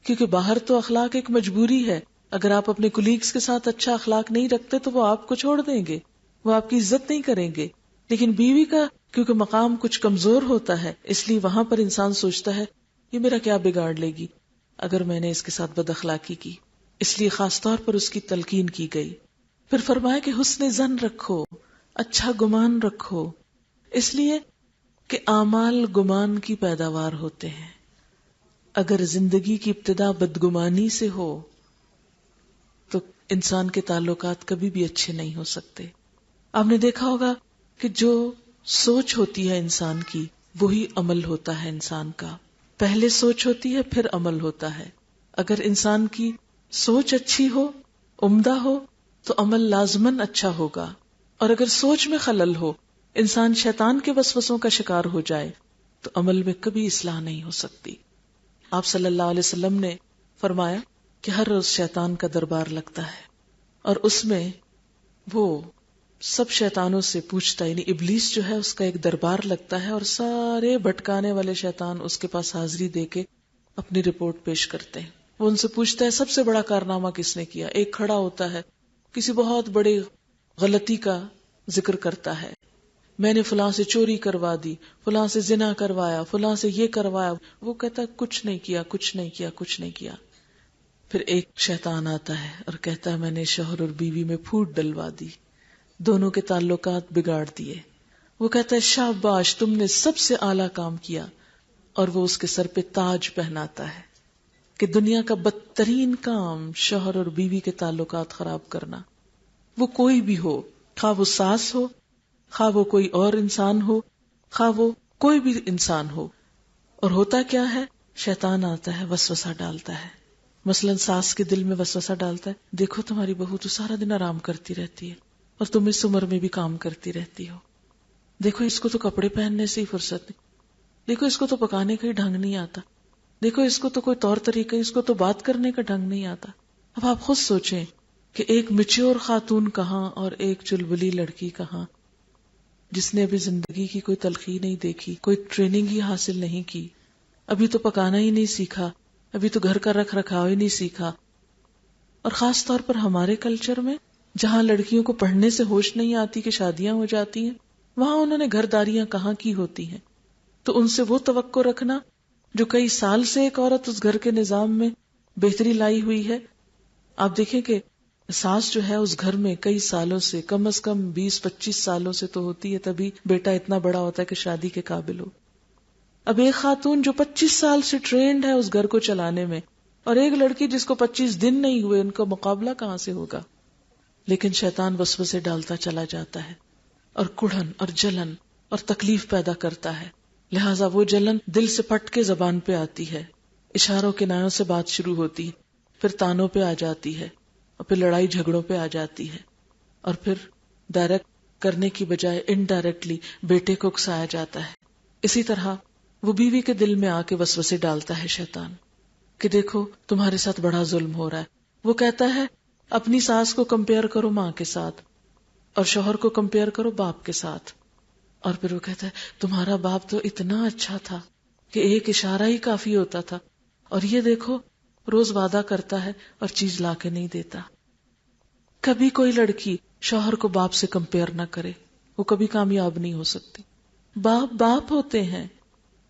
کیونکہ باہر تو اخلاق ایک مجبوری ہے، اگر آپ اپنے کولیگز کے ساتھ اچھا اخلاق نہیں رکھتے تو وہ آپ کو چھوڑ دیں گے، وہ آپ کی عزت نہیں کریں گے، لیکن بیوی کا کیونکہ مقام کچھ کمزور ہوتا ہے، اس لیے وہاں پر انسان سوچتا ہے یہ میرا کیا بگاڑ لے گی اگر میں نے اس کے ساتھ بد اخلاقی کی، اس لیے خاص طور پر اس کی تلقین کی گئی۔ پھر فرمایا کہ حسن ظن رکھو، اچھا گمان رکھو، اس لیے کہ اعمال گمان کی پیداوار ہوتے ہیں۔ اگر زندگی کی ابتدا بدگمانی سے ہو تو انسان کے تعلقات کبھی بھی اچھے نہیں ہو سکتے۔ آپ نے دیکھا ہوگا کہ جو سوچ ہوتی ہے انسان کی وہی عمل ہوتا ہے انسان کا. پہلے سوچ ہوتی ہے پھر عمل ہوتا ہے. اگر انسان کی سوچ اچھی ہو، عمدہ ہو، تو عمل لازماً اچھا ہوگا. اور اگر سوچ میں خلل ہو، انسان شیطان کے وسوسوں کا شکار ہو جائے، تو عمل میں کبھی اصلاح نہیں ہو سکتی. آپ صلی اللہ علیہ وسلم نے فرمایا کہ ہر روز شیطان کا دربار لگتا ہے، اور اس میں وہ سب شیطانوں سے پوچھتا، یعنی ابلیس جو ہے اس کا ایک دربار لگتا ہے، اور سارے بھٹکانے والے شیطان اس کے پاس حاضری دے کے اپنی رپورٹ پیش کرتے ہیں. وہ ان سے پوچھتا ہے سب سے بڑا کارنامہ کس نے کیا. ایک کھڑا ہوتا ہے، کسی بہت بڑے غلطی کا ذکر کرتا ہے، میں نے فلاں سے چوری کروا دی، فلاں سے زنا کروایا، فلاں سے یہ کروایا. وہ کہتا ہے کچھ نہیں کیا، کچھ نہیں کیا، کچھ نہیں کیا. پھر ایک شیطان آتا ہے اور کہتا ہے میں نے شوہر اور بیوی میں پھوٹ ڈلوا دی، دونوں کے تعلقات بگاڑ دیے. وہ کہتا ہے شاباش، تم نے سب سے اعلیٰ کام کیا. اور وہ اس کے سر پہ تاج پہناتا ہے کہ دنیا کا بدترین کام شوہر اور بیوی کے تعلقات خراب کرنا. وہ کوئی بھی ہو، خواہ وہ ساس ہو، خواہ وہ کوئی اور انسان ہو، خواہ وہ کوئی بھی انسان ہو. اور ہوتا کیا ہے، شیطان آتا ہے، وسوسہ ڈالتا ہے. مثلا ساس کے دل میں وسوسہ ڈالتا ہے، دیکھو تمہاری بہو تو سارا دن آرام کرتی رہتی ہے اور تم اس عمر میں بھی کام کرتی رہتی ہو. دیکھو اس کو تو کپڑے پہننے سے ہی فرصت نہیں، دیکھو اس کو تو پکانے کا ہی ڈھنگ نہیں آتا، دیکھو اس کو تو کوئی طور طریقہ، اس کو تو بات کرنے کا ڈھنگ نہیں آتا. اب آپ خود سوچیں کہ ایک میچور خاتون کہاں اور ایک چلبلی لڑکی کہاں، جس نے ابھی زندگی کی کوئی تلخی نہیں دیکھی، کوئی ٹریننگ ہی حاصل نہیں کی، ابھی تو پکانا ہی نہیں سیکھا، ابھی تو گھر کا رکھ رکھاو ہی نہیں سیکھا. اور خاص طور پر ہمارے کلچر میں جہاں لڑکیوں کو پڑھنے سے ہوش نہیں آتی کہ شادیاں ہو جاتی ہیں، وہاں انہوں نے گھرداریاں کہاں کی ہوتی ہیں. تو ان سے وہ توقع رکھنا جو کئی سال سے ایک عورت اس گھر کے نظام میں بہتری لائی ہوئی ہے. آپ دیکھیں کہ ساس جو ہے اس گھر میں کئی سالوں سے، کم از کم 20-25 سالوں سے تو ہوتی ہے، تبھی بیٹا اتنا بڑا ہوتا ہے کہ شادی کے قابل ہو. اب ایک خاتون جو 25 سال سے ٹرینڈ ہے اس گھر کو چلانے میں، اور ایک لڑکی جس کو 25 دن نہیں ہوئے، ان کا مقابلہ کہاں سے ہوگا؟ لیکن شیطان وسوسے ڈالتا چلا جاتا ہے اور کڑھن اور جلن اور تکلیف پیدا کرتا ہے. لہٰذا وہ جلن دل سے پھٹ کے زبان پہ آتی ہے، اشاروں کنایوں سے بات شروع ہوتی ہے، پھر تانوں پہ آ جاتی ہے، اور پھر لڑائی جھگڑوں پہ آ جاتی ہے، اور پھر ڈائریکٹ کرنے کی بجائے انڈائریکٹلی بیٹے کو اکسایا جاتا ہے. اسی طرح وہ بیوی کے دل میں آ کے وسوسے ڈالتا ہے شیطان کہ دیکھو تمہارے ساتھ بڑا ظلم ہو رہا ہے. وہ کہتا ہے اپنی ساس کو کمپیئر کرو ماں کے ساتھ، اور شوہر کو کمپیئر کرو باپ کے ساتھ. اور پھر وہ کہتا ہے تمہارا باپ تو اتنا اچھا تھا کہ ایک اشارہ ہی کافی ہوتا تھا، اور یہ دیکھو روز وعدہ کرتا ہے اور چیز لا کے نہیں دیتا. کبھی کوئی لڑکی شوہر کو باپ سے کمپیئر نہ کرے، وہ کبھی کامیاب نہیں ہو سکتی. باپ باپ ہوتے ہیں،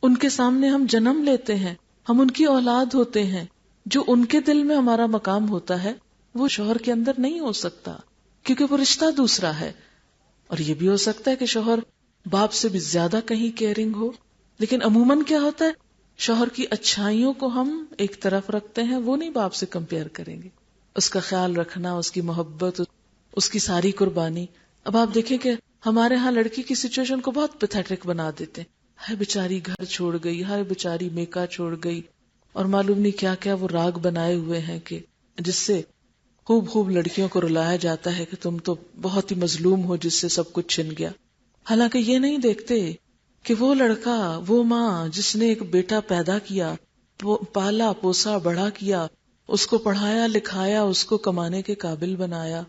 ان کے سامنے ہم جنم لیتے ہیں، ہم ان کی اولاد ہوتے ہیں. جو ان کے دل میں ہمارا مقام ہوتا ہے وہ شوہر کے اندر نہیں ہو سکتا، کیونکہ وہ رشتہ دوسرا ہے. اور یہ بھی ہو سکتا ہے کہ شوہر باپ سے بھی زیادہ کہیں کیئرنگ ہو، لیکن عموماً کیا ہوتا ہے، شوہر کی اچھائیوں کو ہم ایک طرف رکھتے ہیں، وہ نہیں باپ سے کمپیئر کریں گے. اس کا خیال رکھنا، اس کی محبت، اس کی ساری قربانی. اب آپ دیکھیں کہ ہمارے ہاں لڑکی کی سچویشن کو بہت پیتھیٹک بنا دیتے ہیں، ہائے بیچاری گھر چھوڑ گئی، ہائے بیچاری میکا چھوڑ گئی، اور معلوم نہیں کیا کیا وہ راگ بنائے ہوئے ہیں کہ جس سے خوب لڑکیوں کو رلایا جاتا ہے کہ تم تو بہت ہی مظلوم ہو جس سے سب کچھ چھن گیا. حالانکہ یہ نہیں دیکھتے کہ وہ لڑکا، وہ ماں جس نے ایک بیٹا پیدا کیا، پالا پوسا بڑا کیا، اس کو پڑھایا لکھایا، اس کو کمانے کے قابل بنایا،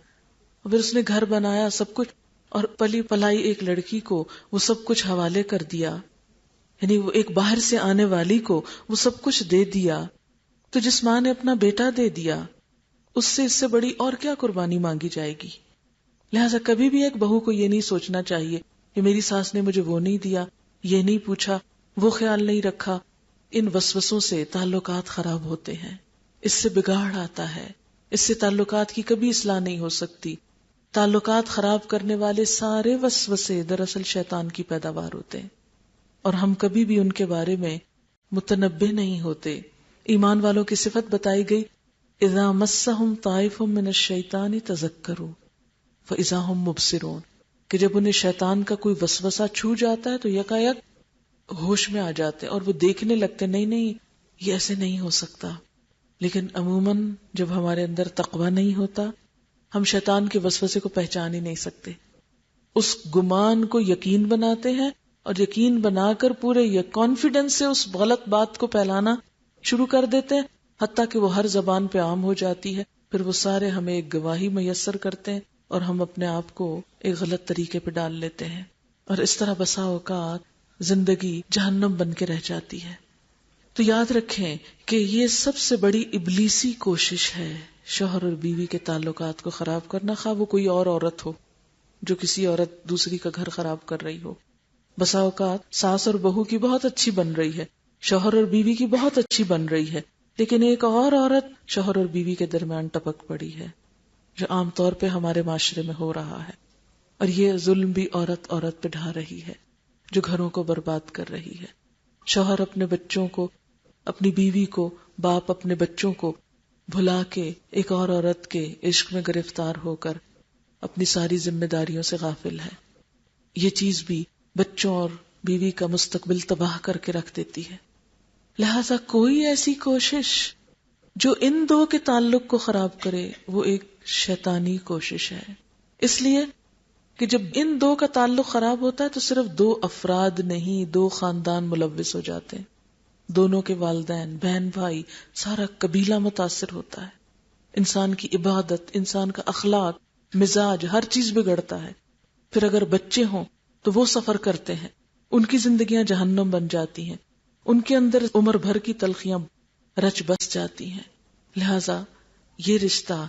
پھر اس نے گھر بنایا، سب کچھ، اور پلی پلائی ایک لڑکی کو وہ سب کچھ حوالے کر دیا، یعنی وہ ایک باہر سے آنے والی کو وہ سب کچھ دے دیا. تو جس ماں نے اپنا بیٹا دے دیا، اس سے بڑی اور کیا قربانی مانگی جائے گی؟ لہٰذا کبھی بھی ایک بہو کو یہ نہیں سوچنا چاہیے کہ میری ساس نے مجھے وہ نہیں دیا، یہ نہیں پوچھا، وہ خیال نہیں رکھا. ان وسوسوں سے تعلقات خراب ہوتے ہیں، اس سے بگاڑ آتا ہے، اس سے تعلقات کی کبھی اصلاح نہیں ہو سکتی. تعلقات خراب کرنے والے سارے وسوسے دراصل شیطان کی پیداوار ہوتے ہیں، اور ہم کبھی بھی ان کے بارے میں متنبہ نہیں ہوتے. ایمان والوں کی صفت بتائی گئی، اذا مسہم طائف من الشیطان تذکروا فاذا ہم مبصرون، کہ جب انہیں شیطان کا کوئی وسوسہ چھو جاتا ہے تو یکایک ہوش میں آ جاتے اور وہ دیکھنے لگتے نہیں یہ ایسے نہیں ہو سکتا. لیکن عموماً جب ہمارے اندر تقویٰ نہیں ہوتا ہم شیطان کے وسوسے کو پہچان ہی نہیں سکتے. اس گمان کو یقین بناتے ہیں اور یقین بنا کر پورے کانفیڈنس سے اس غلط بات کو پھیلانا شروع کر دیتے ہیں، حتیٰ کہ وہ ہر زبان پہ عام ہو جاتی ہے. پھر وہ سارے ہمیں ایک گواہی میسر کرتے ہیں اور ہم اپنے آپ کو ایک غلط طریقے پہ ڈال لیتے ہیں، اور اس طرح بسا اوقات زندگی جہنم بن کے رہ جاتی ہے. تو یاد رکھیں کہ یہ سب سے بڑی ابلیسی کوشش ہے، شوہر اور بیوی کے تعلقات کو خراب کرنا، خواہ وہ کوئی اور عورت ہو جو کسی عورت دوسری کا گھر خراب کر رہی ہو. بسا اوقات ساس اور بہو کی بہت اچھی بن رہی ہے، شوہر اور بیوی کی بہت اچھی بن رہی ہے، لیکن ایک اور عورت شوہر اور بیوی کے درمیان ٹپک پڑی ہے، جو عام طور پہ ہمارے معاشرے میں ہو رہا ہے. اور یہ ظلم بھی عورت پہ ڈھا رہی ہے، جو گھروں کو برباد کر رہی ہے. شوہر اپنے بچوں کو، اپنی بیوی کو، باپ اپنے بچوں کو بھلا کے ایک اور عورت کے عشق میں گرفتار ہو کر اپنی ساری ذمہ داریوں سے غافل ہے. یہ چیز بھی بچوں اور بیوی کا مستقبل تباہ کر کے رکھ دیتی ہے. لہذا کوئی ایسی کوشش جو ان دو کے تعلق کو خراب کرے وہ ایک شیطانی کوشش ہے. اس لیے کہ جب ان دو کا تعلق خراب ہوتا ہے تو صرف دو افراد نہیں، دو خاندان ملوث ہو جاتے ہیں. دونوں کے والدین، بہن بھائی، سارا قبیلہ متاثر ہوتا ہے. انسان کی عبادت، انسان کا اخلاق، مزاج، ہر چیز بگڑتا ہے. پھر اگر بچے ہوں تو وہ سفر کرتے ہیں، ان کی زندگیاں جہنم بن جاتی ہیں، ان کے اندر عمر بھر کی تلخیاں رچ بس جاتی ہیں. لہذا یہ رشتہ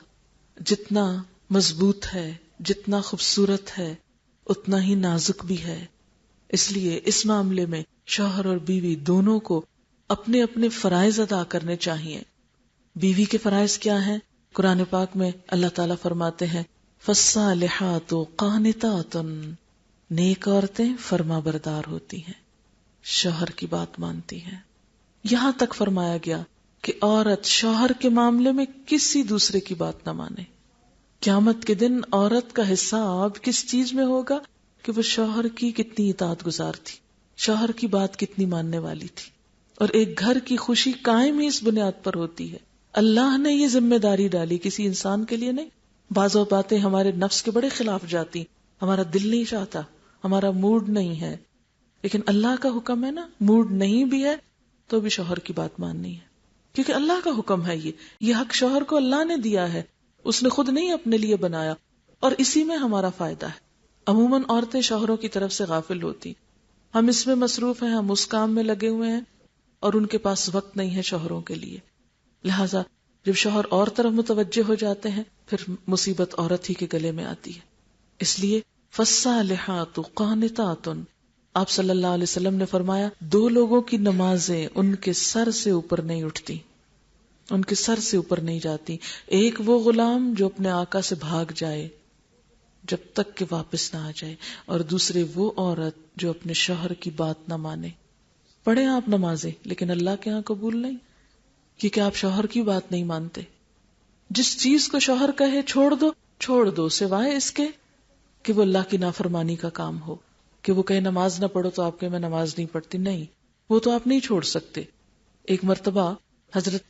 جتنا مضبوط ہے، جتنا خوبصورت ہے، اتنا ہی نازک بھی ہے. اس لیے اس معاملے میں شوہر اور بیوی دونوں کو اپنے اپنے فرائض ادا کرنے چاہیے. بیوی کے فرائض کیا ہیں؟ قرآن پاک میں اللہ تعالیٰ فرماتے ہیں فَالصَّالِحَاتُ قَانِتَاتٌ، نیک عورتیں فرما بردار ہوتی ہیں، شوہر کی بات مانتی ہیں. یہاں تک فرمایا گیا کہ عورت شوہر کے معاملے میں کسی دوسرے کی بات نہ مانے. قیامت کے دن عورت کا حساب کس چیز میں ہوگا؟ کہ وہ شوہر کی کتنی اطاعت گزار تھی، شوہر کی بات کتنی ماننے والی تھی. اور ایک گھر کی خوشی قائم ہی اس بنیاد پر ہوتی ہے. اللہ نے یہ ذمہ داری ڈالی، کسی انسان کے لیے نہیں. بعض باتیں ہمارے نفس کے بڑے خلاف جاتی، ہمارا دل نہیں چاہتا، ہمارا موڈ نہیں ہے، لیکن اللہ کا حکم ہے نا، موڈ نہیں بھی ہے تو بھی شوہر کی بات ماننی ہے، کیونکہ اللہ کا حکم ہے. یہ حق شوہر کو اللہ نے دیا ہے، اس نے خود نہیں اپنے لیے بنایا، اور اسی میں ہمارا فائدہ ہے. عموماً عورتیں شوہروں کی طرف سے غافل ہوتی، ہم اس میں مصروف ہیں، ہم اس کام میں لگے ہوئے ہیں، اور ان کے پاس وقت نہیں ہے شوہروں کے لیے. لہذا جب شوہر اور طرف متوجہ ہو جاتے ہیں پھر مصیبت عورت ہی کے گلے میں آتی ہے. اس لیے فَالصَّالِحَاتُ قَانِتَاتٌ، آپ صلی اللہ علیہ وسلم نے فرمایا دو لوگوں کی نمازیں ان کے سر سے اوپر نہیں اٹھتی، ان کے سر سے اوپر نہیں جاتی. ایک وہ غلام جو اپنے آقا سے بھاگ جائے جب تک کہ واپس نہ آ جائے، اور دوسرے وہ عورت جو اپنے شوہر کی بات نہ مانے. پڑھیں آپ نمازیں لیکن اللہ کے ہاں قبول نہیں، کیونکہ آپ شوہر کی بات نہیں مانتے. جس چیز کو شوہر کہے چھوڑ دو سوائے اس کے کہ وہ اللہ کی نافرمانی کا کام ہو. کہ وہ کہے نماز نہ پڑھو تو آپ کہے میں نماز نہیں پڑھتی، نہیں، وہ تو آپ نہیں چھوڑ سکتے. ایک مرتبہ حضرت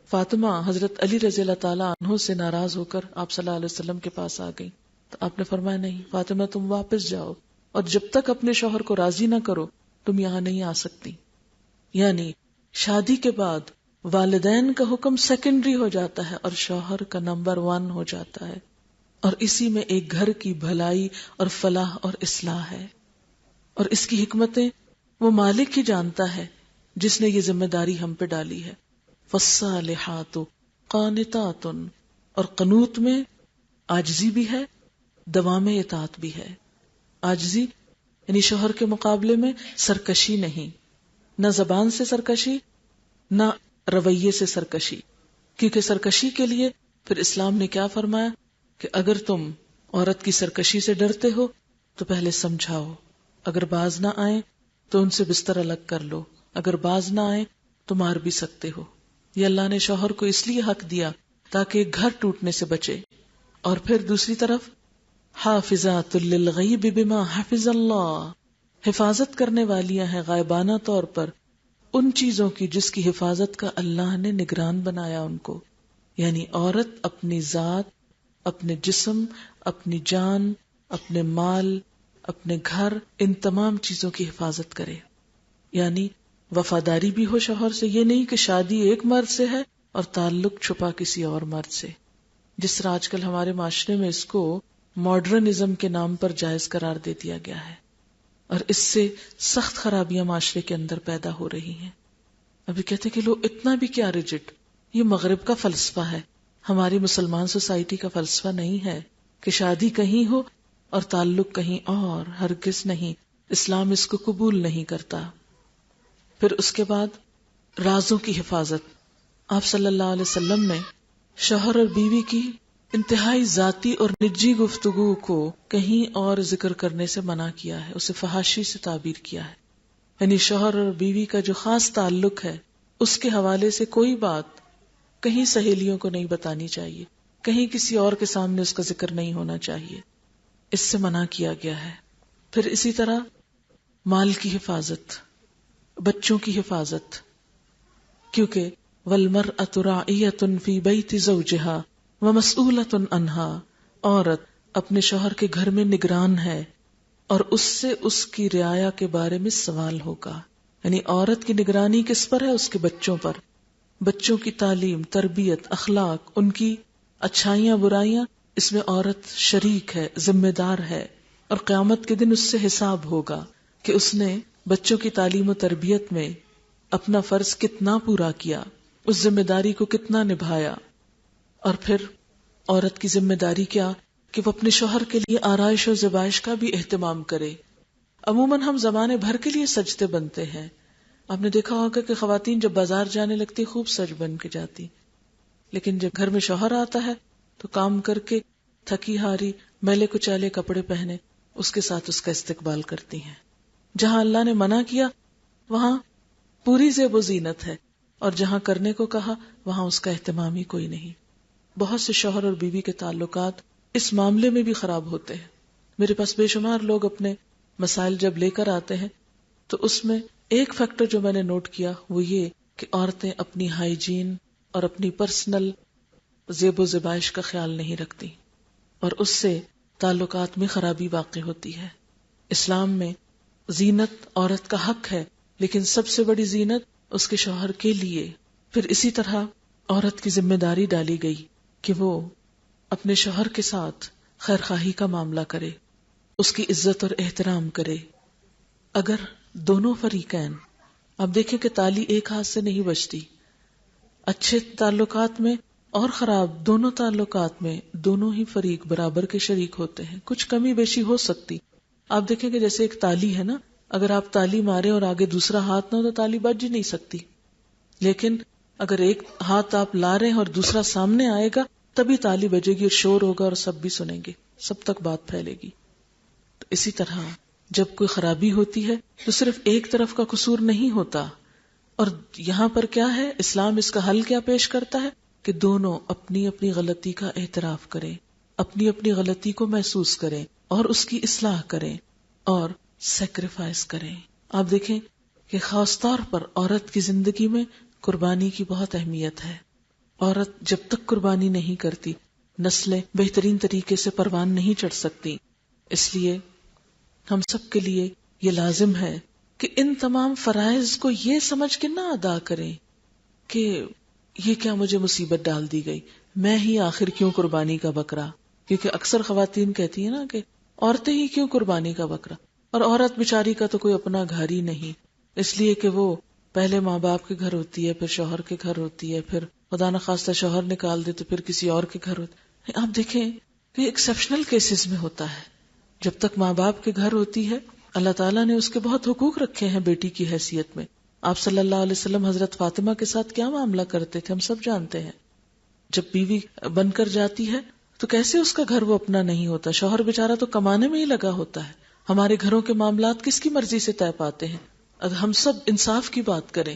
فاطمہ حضرت علی رضی اللہ تعالیٰ عنہ سے ناراض ہو کر آپ صلی اللہ علیہ وسلم کے پاس آ گئی، تو آپ نے فرمایا نہیں فاطمہ، تم واپس جاؤ اور جب تک اپنے شوہر کو راضی نہ کرو تم یہاں نہیں آ سکتی. یعنی شادی کے بعد والدین کا حکم سیکنڈری ہو جاتا ہے اور شوہر کا نمبر 1 ہو جاتا ہے، اور اسی میں ایک گھر کی بھلائی اور فلاح اور اصلاح ہے. اور اس کی حکمتیں وہ مالک ہی جانتا ہے جس نے یہ ذمہ داری ہم پہ ڈالی ہے. فالصالحات قانتات، اور قنوت میں عاجزی بھی ہے، دوام اطاعت بھی ہے. عاجزی یعنی شوہر کے مقابلے میں سرکشی نہیں، نہ زبان سے سرکشی نہ رویے سے سرکشی. کیونکہ سرکشی کے لیے پھر اسلام نے کیا فرمایا کہ اگر تم عورت کی سرکشی سے ڈرتے ہو تو پہلے سمجھاؤ، اگر باز نہ آئے تو ان سے بستر الگ کر لو، اگر باز نہ آئے تو مار بھی سکتے ہو. یہ اللہ نے شوہر کو اس لیے حق دیا تاکہ گھر ٹوٹنے سے بچے. اور پھر دوسری طرف حافظات للغیب بما حفظ اللہ، حفاظت کرنے والیاں ہیں غائبانہ طور پر ان چیزوں کی جس کی حفاظت کا اللہ نے نگران بنایا ان کو. یعنی عورت اپنی ذات، اپنے جسم، اپنی جان، اپنے مال، اپنے گھر، ان تمام چیزوں کی حفاظت کرے. یعنی وفاداری بھی ہو شوہر سے، یہ نہیں کہ شادی ایک مرد سے ہے اور تعلق چھپا کسی اور مرد سے، جس طرح آج کل ہمارے معاشرے میں اس کو ماڈرنزم کے نام پر جائز قرار دے دیا گیا ہے، اور اس سے سخت خرابیاں معاشرے کے اندر پیدا ہو رہی ہیں. ابھی کہتے کہ لوگ اتنا بھی کیا ریجڈ، یہ مغرب کا فلسفہ ہے، ہماری مسلمان سوسائٹی کا فلسفہ نہیں ہے کہ شادی کہیں ہو اور تعلق کہیں اور، ہرگز نہیں. اسلام اس کو قبول نہیں کرتا. پھر اس کے بعد رازوں کی حفاظت. آپ صلی اللہ علیہ وسلم نے شوہر اور بیوی کی انتہائی ذاتی اور نجی گفتگو کو کہیں اور ذکر کرنے سے منع کیا ہے، اسے فحاشی سے تعبیر کیا ہے. یعنی شوہر اور بیوی کا جو خاص تعلق ہے اس کے حوالے سے کوئی بات کہیں سہیلیوں کو نہیں بتانی چاہیے، کہیں کسی اور کے سامنے اس کا ذکر نہیں ہونا چاہیے، اس سے منع کیا گیا ہے. پھر اسی طرح مال کی حفاظت، بچوں کی حفاظت، کیونکہ وَالْمَرْأَةُ رَاعِيَةٌ فِي بَيْتِ زَوْجِهَا وَمَسْئُولَةٌ عَنْهَا، عورت اپنے شوہر کے گھر میں نگران ہے اور اس سے اس کی رعایا کے بارے میں سوال ہوگا. یعنی عورت کی نگرانی کس پر ہے؟ اس کے بچوں پر. بچوں کی تعلیم، تربیت، اخلاق، ان کی اچھائیاں برائیاں، اس میں عورت شریک ہے، ذمہ دار ہے، اور قیامت کے دن اس سے حساب ہوگا کہ اس نے بچوں کی تعلیم و تربیت میں اپنا فرض کتنا پورا کیا، اس ذمہ داری کو کتنا نبھایا. اور پھر عورت کی ذمہ داری کیا کہ وہ اپنے شوہر کے لیے آرائش و زیبائش کا بھی اہتمام کرے. عموماً ہم زمانے بھر کے لیے سجتے بنتے ہیں. آپ نے دیکھا ہوگا کہ خواتین جب بازار جانے لگتی خوب سج بن کے جاتی، لیکن جب گھر میں شوہر آتا ہے تو کام کر کے تھکی ہاری میلے کچالے کپڑے پہنے اس کے ساتھ اس کا استقبال کرتی ہیں. جہاں اللہ نے منع کیا وہاں پوری زیب و زینت ہے، اور جہاں کرنے کو کہا وہاں اس کا اہتمام ہی کوئی نہیں. بہت سے شوہر اور بیوی کے تعلقات اس معاملے میں بھی خراب ہوتے ہیں. میرے پاس بے شمار لوگ اپنے مسائل جب لے کر آتے ہیں تو اس میں ایک فیکٹر جو میں نے نوٹ کیا وہ یہ کہ عورتیں اپنی ہائیجین اور اپنی پرسنل زیب و زیبائش کا خیال نہیں رکھتی، اور اس سے تعلقات میں خرابی واقع ہوتی ہے. اسلام میں زینت عورت کا حق ہے، لیکن سب سے بڑی زینت اس کے شوہر کے لیے. پھر اسی طرح عورت کی ذمہ داری ڈالی گئی کہ وہ اپنے شوہر کے ساتھ خیر خواہی کا معاملہ کرے، اس کی عزت اور احترام کرے. اگر دونوں فریقین، اب دیکھیں کہ تالی ایک ہاتھ سے نہیں بجتی، اچھے تعلقات میں اور خراب دونوں تعلقات میں دونوں ہی فریق برابر کے شریک ہوتے ہیں. کچھ کمی بیشی ہو سکتی. آپ دیکھیں کہ جیسے ایک تالی ہے نا، اگر آپ تالی مارے اور آگے دوسرا ہاتھ نہ ہو تو تالی بج ہی نہیں سکتی. لیکن اگر ایک ہاتھ آپ لا رہے ہیں اور دوسرا سامنے آئے گا تبھی تالی بجے گی اور شور ہوگا اور سب بھی سنیں گے، سب تک بات پھیلے گی. تو اسی طرح جب کوئی خرابی ہوتی ہے تو صرف ایک طرف کا قصور نہیں ہوتا. اور یہاں پر کیا ہے، اسلام اس کا حل کیا پیش کرتا ہے کہ دونوں اپنی اپنی غلطی کا اعتراف کریں، اپنی اپنی غلطی کو محسوس کریں اور اس کی اصلاح کریں اور سیکریفائس کریں. آپ دیکھیں کہ خاص طور پر عورت کی زندگی میں قربانی کی بہت اہمیت ہے. عورت جب تک قربانی نہیں کرتی نسلیں بہترین طریقے سے پروان نہیں چڑھ سکتی. اس لیے ہم سب کے لیے یہ لازم ہے کہ ان تمام فرائض کو یہ سمجھ کے نہ ادا کریں کہ یہ کیا مجھے مصیبت ڈال دی گئی، میں ہی آخر کیوں قربانی کا بکرا. کیونکہ اکثر خواتین کہتی ہیں نا کہ عورتیں ہی کیوں قربانی کا بکرا، اور عورت بیچاری کا تو کوئی اپنا گھر ہی نہیں، اس لیے کہ وہ پہلے ماں باپ کے گھر ہوتی ہے، پھر شوہر کے گھر ہوتی ہے، پھر خدا نخواستہ شوہر نکال دے تو پھر کسی اور کے گھر ہوتی ہے. آپ دیکھیں کہ ایکسیپشنل کیسز میں ہوتا ہے. جب تک ماں باپ کے گھر ہوتی ہے اللہ تعالیٰ نے اس کے بہت حقوق رکھے ہیں بیٹی کی حیثیت میں. آپ صلی اللہ علیہ وسلم حضرت فاطمہ کے ساتھ کیا معاملہ کرتے تھے ہم سب جانتے ہیں. جب بیوی بن کر جاتی ہے تو کیسے اس کا گھر وہ اپنا نہیں ہوتا، شوہر بیچارہ تو کمانے میں ہی لگا ہوتا ہے. ہمارے گھروں کے معاملات کس کی مرضی سے طے پاتے ہیں؟ اگر ہم سب انصاف کی بات کریں،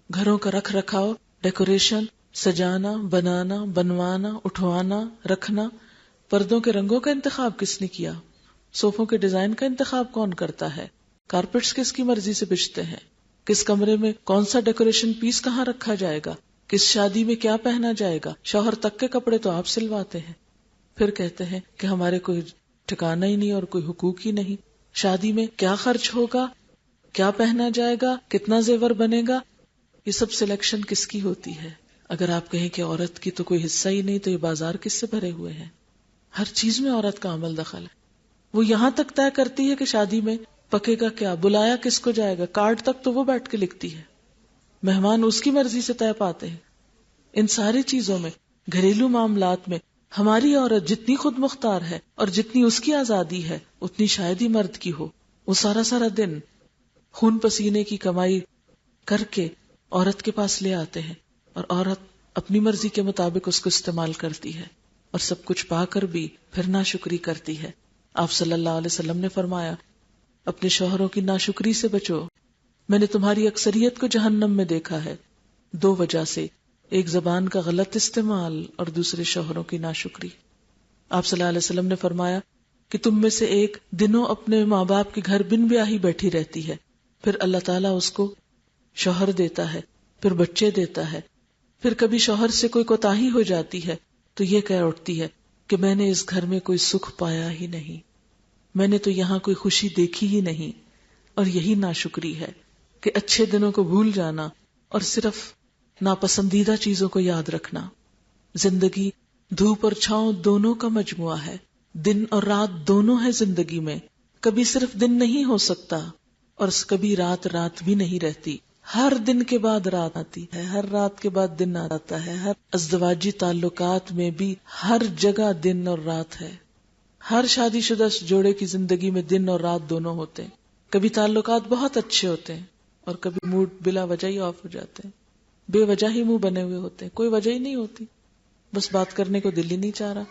گھروں کا رکھ رکھاؤ، ڈیکوریشن، سجانا، بنانا، بنوانا، اٹھوانا، رکھنا، پردوں کے رنگوں کا انتخاب کس نے کیا، صوفوں کے ڈیزائن کا انتخاب کون کرتا ہے، کارپیٹس کس کی مرضی سے بچھتے ہیں، کس کمرے میں کون سا ڈیکوریشن پیس کہاں رکھا جائے گا، کس شادی میں کیا پہنا جائے گا، شوہر تک کے کپڑے تو آپ سلواتے ہیں، پھر کہتے ہیں کہ ہمارے کوئی ٹھکانہ ہی نہیں اور کوئی حقوق ہی نہیں، شادی میں کیا خرچ ہوگا، کیا پہنا جائے گا، کتنا زیور بنے گا، یہ سب سلیکشن کس کی ہوتی ہے؟ اگر آپ کہیں کہ عورت کی تو کوئی حصہ ہی نہیں، تو یہ بازار کس سے بھرے ہوئے ہیں؟ ہر چیز میں عورت کا عمل دخل ہے. وہ یہاں تک طے کرتی ہے کہ شادی میں پکے گا کیا، بلایا کس کو جائے گا، کارڈ تک تو وہ بیٹھ کے لکھتی ہے، مہمان اس کی مرضی سے طے پاتے ہیں. ان ساری چیزوں میں، گھریلو معاملات میں ہماری عورت جتنی خود مختار ہے اور جتنی اس کی آزادی ہے اتنی شاید ہی مرد کی ہو. وہ سارا سارا دن خون پسینے کی کمائی کر کے عورت کے پاس لے آتے ہیں اور عورت اپنی مرضی کے مطابق اس کو استعمال کرتی ہے اور سب کچھ پا کر بھی پھر ناشکری کرتی ہے. آپ صلی اللہ علیہ وسلم نے فرمایا اپنے شوہروں کی ناشکری سے بچو، میں نے تمہاری اکثریت کو جہنم میں دیکھا ہے 2 وجہ سے، ایک زبان کا غلط استعمال اور دوسرے شوہروں کی ناشکری. آپ صلی اللہ علیہ وسلم نے فرمایا کہ تم میں سے ایک دنوں اپنے ماں باپ کے گھر بن بیاہی بیٹھی رہتی ہے، پھر اللہ تعالیٰ اس کو شوہر دیتا ہے، پھر بچے دیتا ہے، پھر کبھی شوہر سے کوئی کوتاہی ہو جاتی ہے تو یہ کہہ اٹھتی ہے کہ میں نے اس گھر میں کوئی سکھ پایا ہی نہیں، میں نے تو یہاں کوئی خوشی دیکھی ہی نہیں. اور یہی ناشکری ہے کہ اچھے دنوں کو بھول جانا اور صرف ناپسندیدہ چیزوں کو یاد رکھنا. زندگی دھوپ اور چھاؤں دونوں کا مجموعہ ہے، دن اور رات دونوں ہے زندگی میں. کبھی صرف دن نہیں ہو سکتا اور کبھی رات رات بھی نہیں رہتی. ہر دن کے بعد رات آتی ہے، ہر رات کے بعد دن آتا ہے. ہر ازدواجی تعلقات میں بھی ہر جگہ دن اور رات ہے. ہر شادی شدہ جوڑے کی زندگی میں دن اور رات دونوں ہوتے ہیں. کبھی تعلقات بہت اچھے ہوتے ہیں اور کبھی موڈ بلا وجہ ہی آف ہو جاتے ہیں، بے وجہ ہی منہ بنے ہوئے ہوتے ہیں، کوئی وجہ ہی نہیں ہوتی، بس بات کرنے کو دل ہی نہیں چاہ رہا،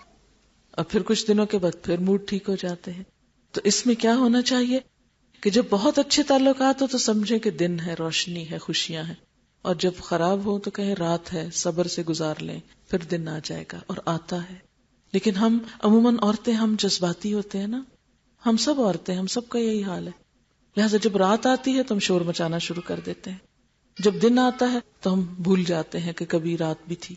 اور پھر کچھ دنوں کے بعد پھر موڈ ٹھیک ہو جاتے ہیں. تو اس میں کیا ہونا چاہیے کہ جب بہت اچھے تعلقات ہو تو سمجھیں کہ دن ہے، روشنی ہے، خوشیاں ہیں، اور جب خراب ہو تو کہیں رات ہے، صبر سے گزار لیں، پھر دن آ جائے گا، اور آتا ہے. لیکن ہم عموماً عورتیں ہم جذباتی ہوتے ہیں نا، ہم سب عورتیں، ہم سب کا یہی حال ہے. لہٰذا جب رات آتی ہے تو ہم شور مچانا شروع کر دیتے ہیں، جب دن آتا ہے تو ہم بھول جاتے ہیں کہ کبھی رات بھی تھی.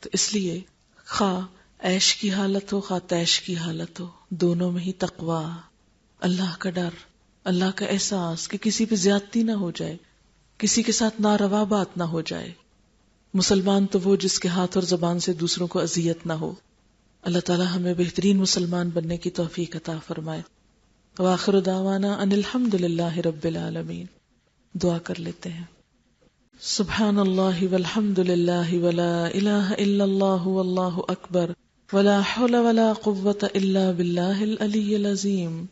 تو اس لیے خواہ عیش کی حالت ہو خواہ تیش کی حالت ہو، دونوں میں ہی تقویٰ، اللہ کا ڈر، اللہ کا احساس کہ کسی پہ زیادتی نہ ہو جائے، کسی کے ساتھ ناروا بات نہ ہو جائے. مسلمان تو وہ جس کے ہاتھ اور زبان سے دوسروں کو اذیت نہ ہو. اللہ تعالی ہمیں بہترین مسلمان بننے کی توفیق عطا فرمائے. وآخر دعوانا ان الحمد للہ رب العالمین. دعا کر لیتے ہیں. سبحان اللہ والحمد للہ ولا الہ الا اللہ واللہ اکبر ولا حول ولا قوة الا باللہ العلی العظیم.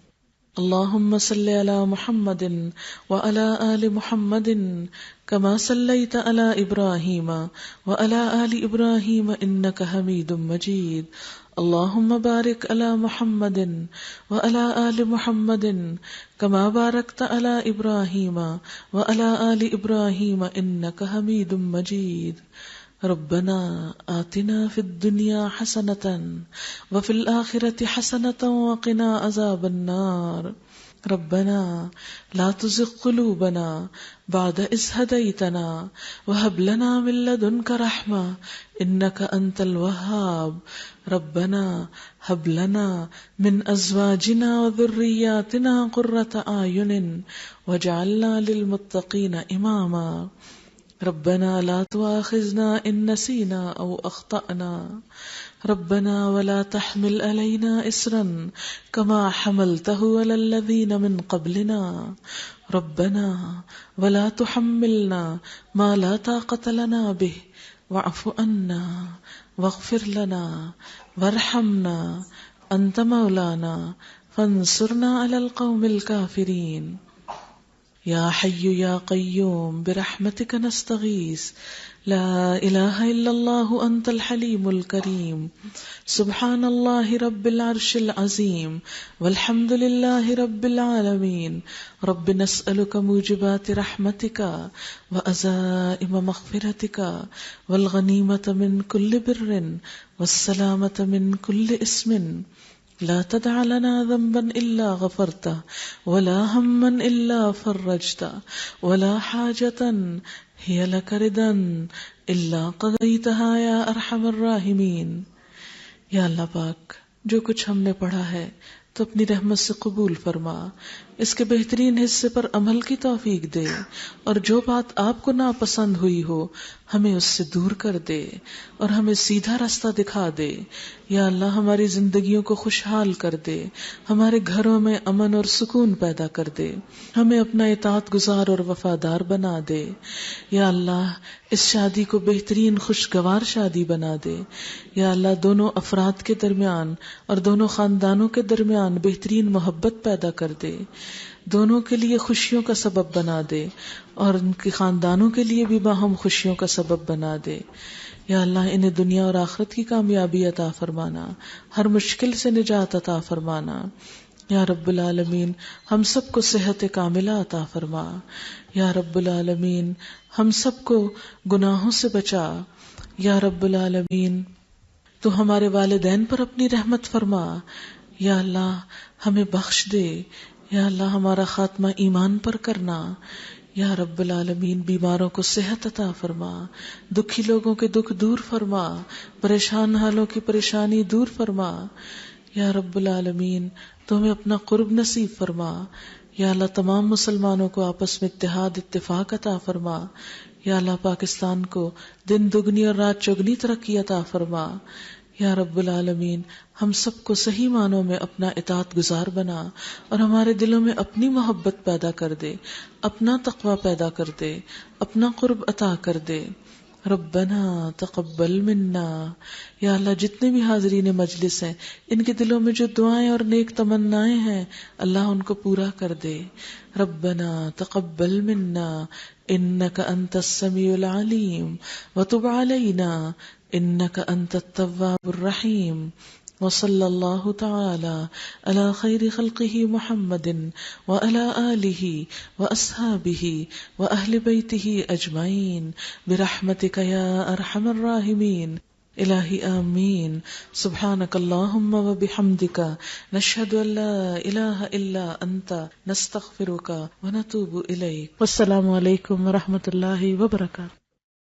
اللهم صل على محمد وعلى آل محمد كما صليت على إبراهيم وعلى آل إبراهيم إنك حميد مجيد. اللهم بارك على محمد وعلى آل محمد كما باركت على إبراهيم وعلى آل إبراهيم إنك حميد مجيد. ربنا آتنا في الدنيا حسنة وفي الآخرة حسنة وقنا عذاب النار. ربنا لا تزغ قلوبنا بعد إذ هديتنا وهب لنا من لدنك رحمة إنك أنت الوهاب. ربنا هب لنا من أزواجنا وذرياتنا قرة أعين واجعلنا للمتقين إماما. ربنا لا تؤاخذنا إن نسينا أو أخطأنا. ربنا ولا تحمل علينا إصرا كما حملته على الذين من قبلنا. ربنا ولا تحملنا ما لا طاقة لنا به واعف عنا واغفر لنا وارحمنا أنت مولانا فانصرنا على القوم الكافرين. یا حی یا قیوم برحمتک نستغیث لا الہ الا اللہ انت الحلیم الکریم. سبحان اللہ رب العرش العظیم والحمد للہ رب العالمین. رب نسألک موجبات رحمتک وعزائم مغفرتک والغنیمة من کل بر والسلامة من کل اسم لا تدع لنا ذنبا إلا غفرته ولا هما إلا فرجته ولا حاجة هي لك ردا إلا قضيتها يا أرحم الراحمين. یا اللہ پاک، جو کچھ ہم نے پڑھا ہے تو اپنی رحمت سے قبول فرما، اس کے بہترین حصے پر عمل کی توفیق دے، اور جو بات آپ کو ناپسند ہوئی ہو ہمیں اس سے دور کر دے اور ہمیں سیدھا راستہ دکھا دے. یا اللہ ہماری زندگیوں کو خوشحال کر دے، ہمارے گھروں میں امن اور سکون پیدا کر دے، ہمیں اپنا اطاعت گزار اور وفادار بنا دے. یا اللہ اس شادی کو بہترین خوشگوار شادی بنا دے. یا اللہ دونوں افراد کے درمیان اور دونوں خاندانوں کے درمیان بہترین محبت پیدا کر دے، دونوں کے لیے خوشیوں کا سبب بنا دے اور ان کے خاندانوں کے لیے بھی باہم خوشیوں کا سبب بنا دے. یا اللہ انہیں دنیا اور آخرت کی کامیابی عطا فرمانا، ہر مشکل سے نجات عطا فرمانا. یا رب العالمین ہم سب کو صحت کاملہ عطا فرما. یا رب العالمین ہم سب کو گناہوں سے بچا. یا رب العالمین تو ہمارے والدین پر اپنی رحمت فرما. یا اللہ ہمیں بخش دے. یا اللہ ہمارا خاتمہ ایمان پر کرنا. یا رب العالمین بیماروں کو صحت عطا فرما، دکھی لوگوں کے دکھ دور فرما، پریشان حالوں کی پریشانی دور فرما. یا رب العالمین تو ہمیں اپنا قرب نصیب فرما. یا اللہ تمام مسلمانوں کو آپس میں اتحاد اتفاق عطا فرما. یا اللہ پاکستان کو دن دگنی اور رات چگنی ترقی عطا فرما. یا رب العالمین ہم سب کو صحیح معنوں میں اپنا اطاعت گزار بنا اور ہمارے دلوں میں اپنی محبت پیدا کر دے، اپنا تقوی پیدا کر دے، اپنا قرب عطا کر دے. ربنا تقبل منا. یا اللہ جتنے بھی حاضرین مجلس ہیں ان کے دلوں میں جو دعائیں اور نیک تمنائیں ہیں اللہ ان کو پورا کر دے. ربنا تقبل منا انک انت السمیع العلیم وتب علینا انک انت التواب الرحیم. وصلی اللہ تعالی علی خیر خلقہ محمد وعلی آلہ واصحابہ واہل بیتہ اجمعین برحمتک یا ارحم الراحمین. الہی آمین. سبحانک اللہم وبحمدک نشہد ان لا الہ الا انت نستغفرک ونتوب الیک. والسلام علیکم ورحمۃ اللہ وبرکاتہ.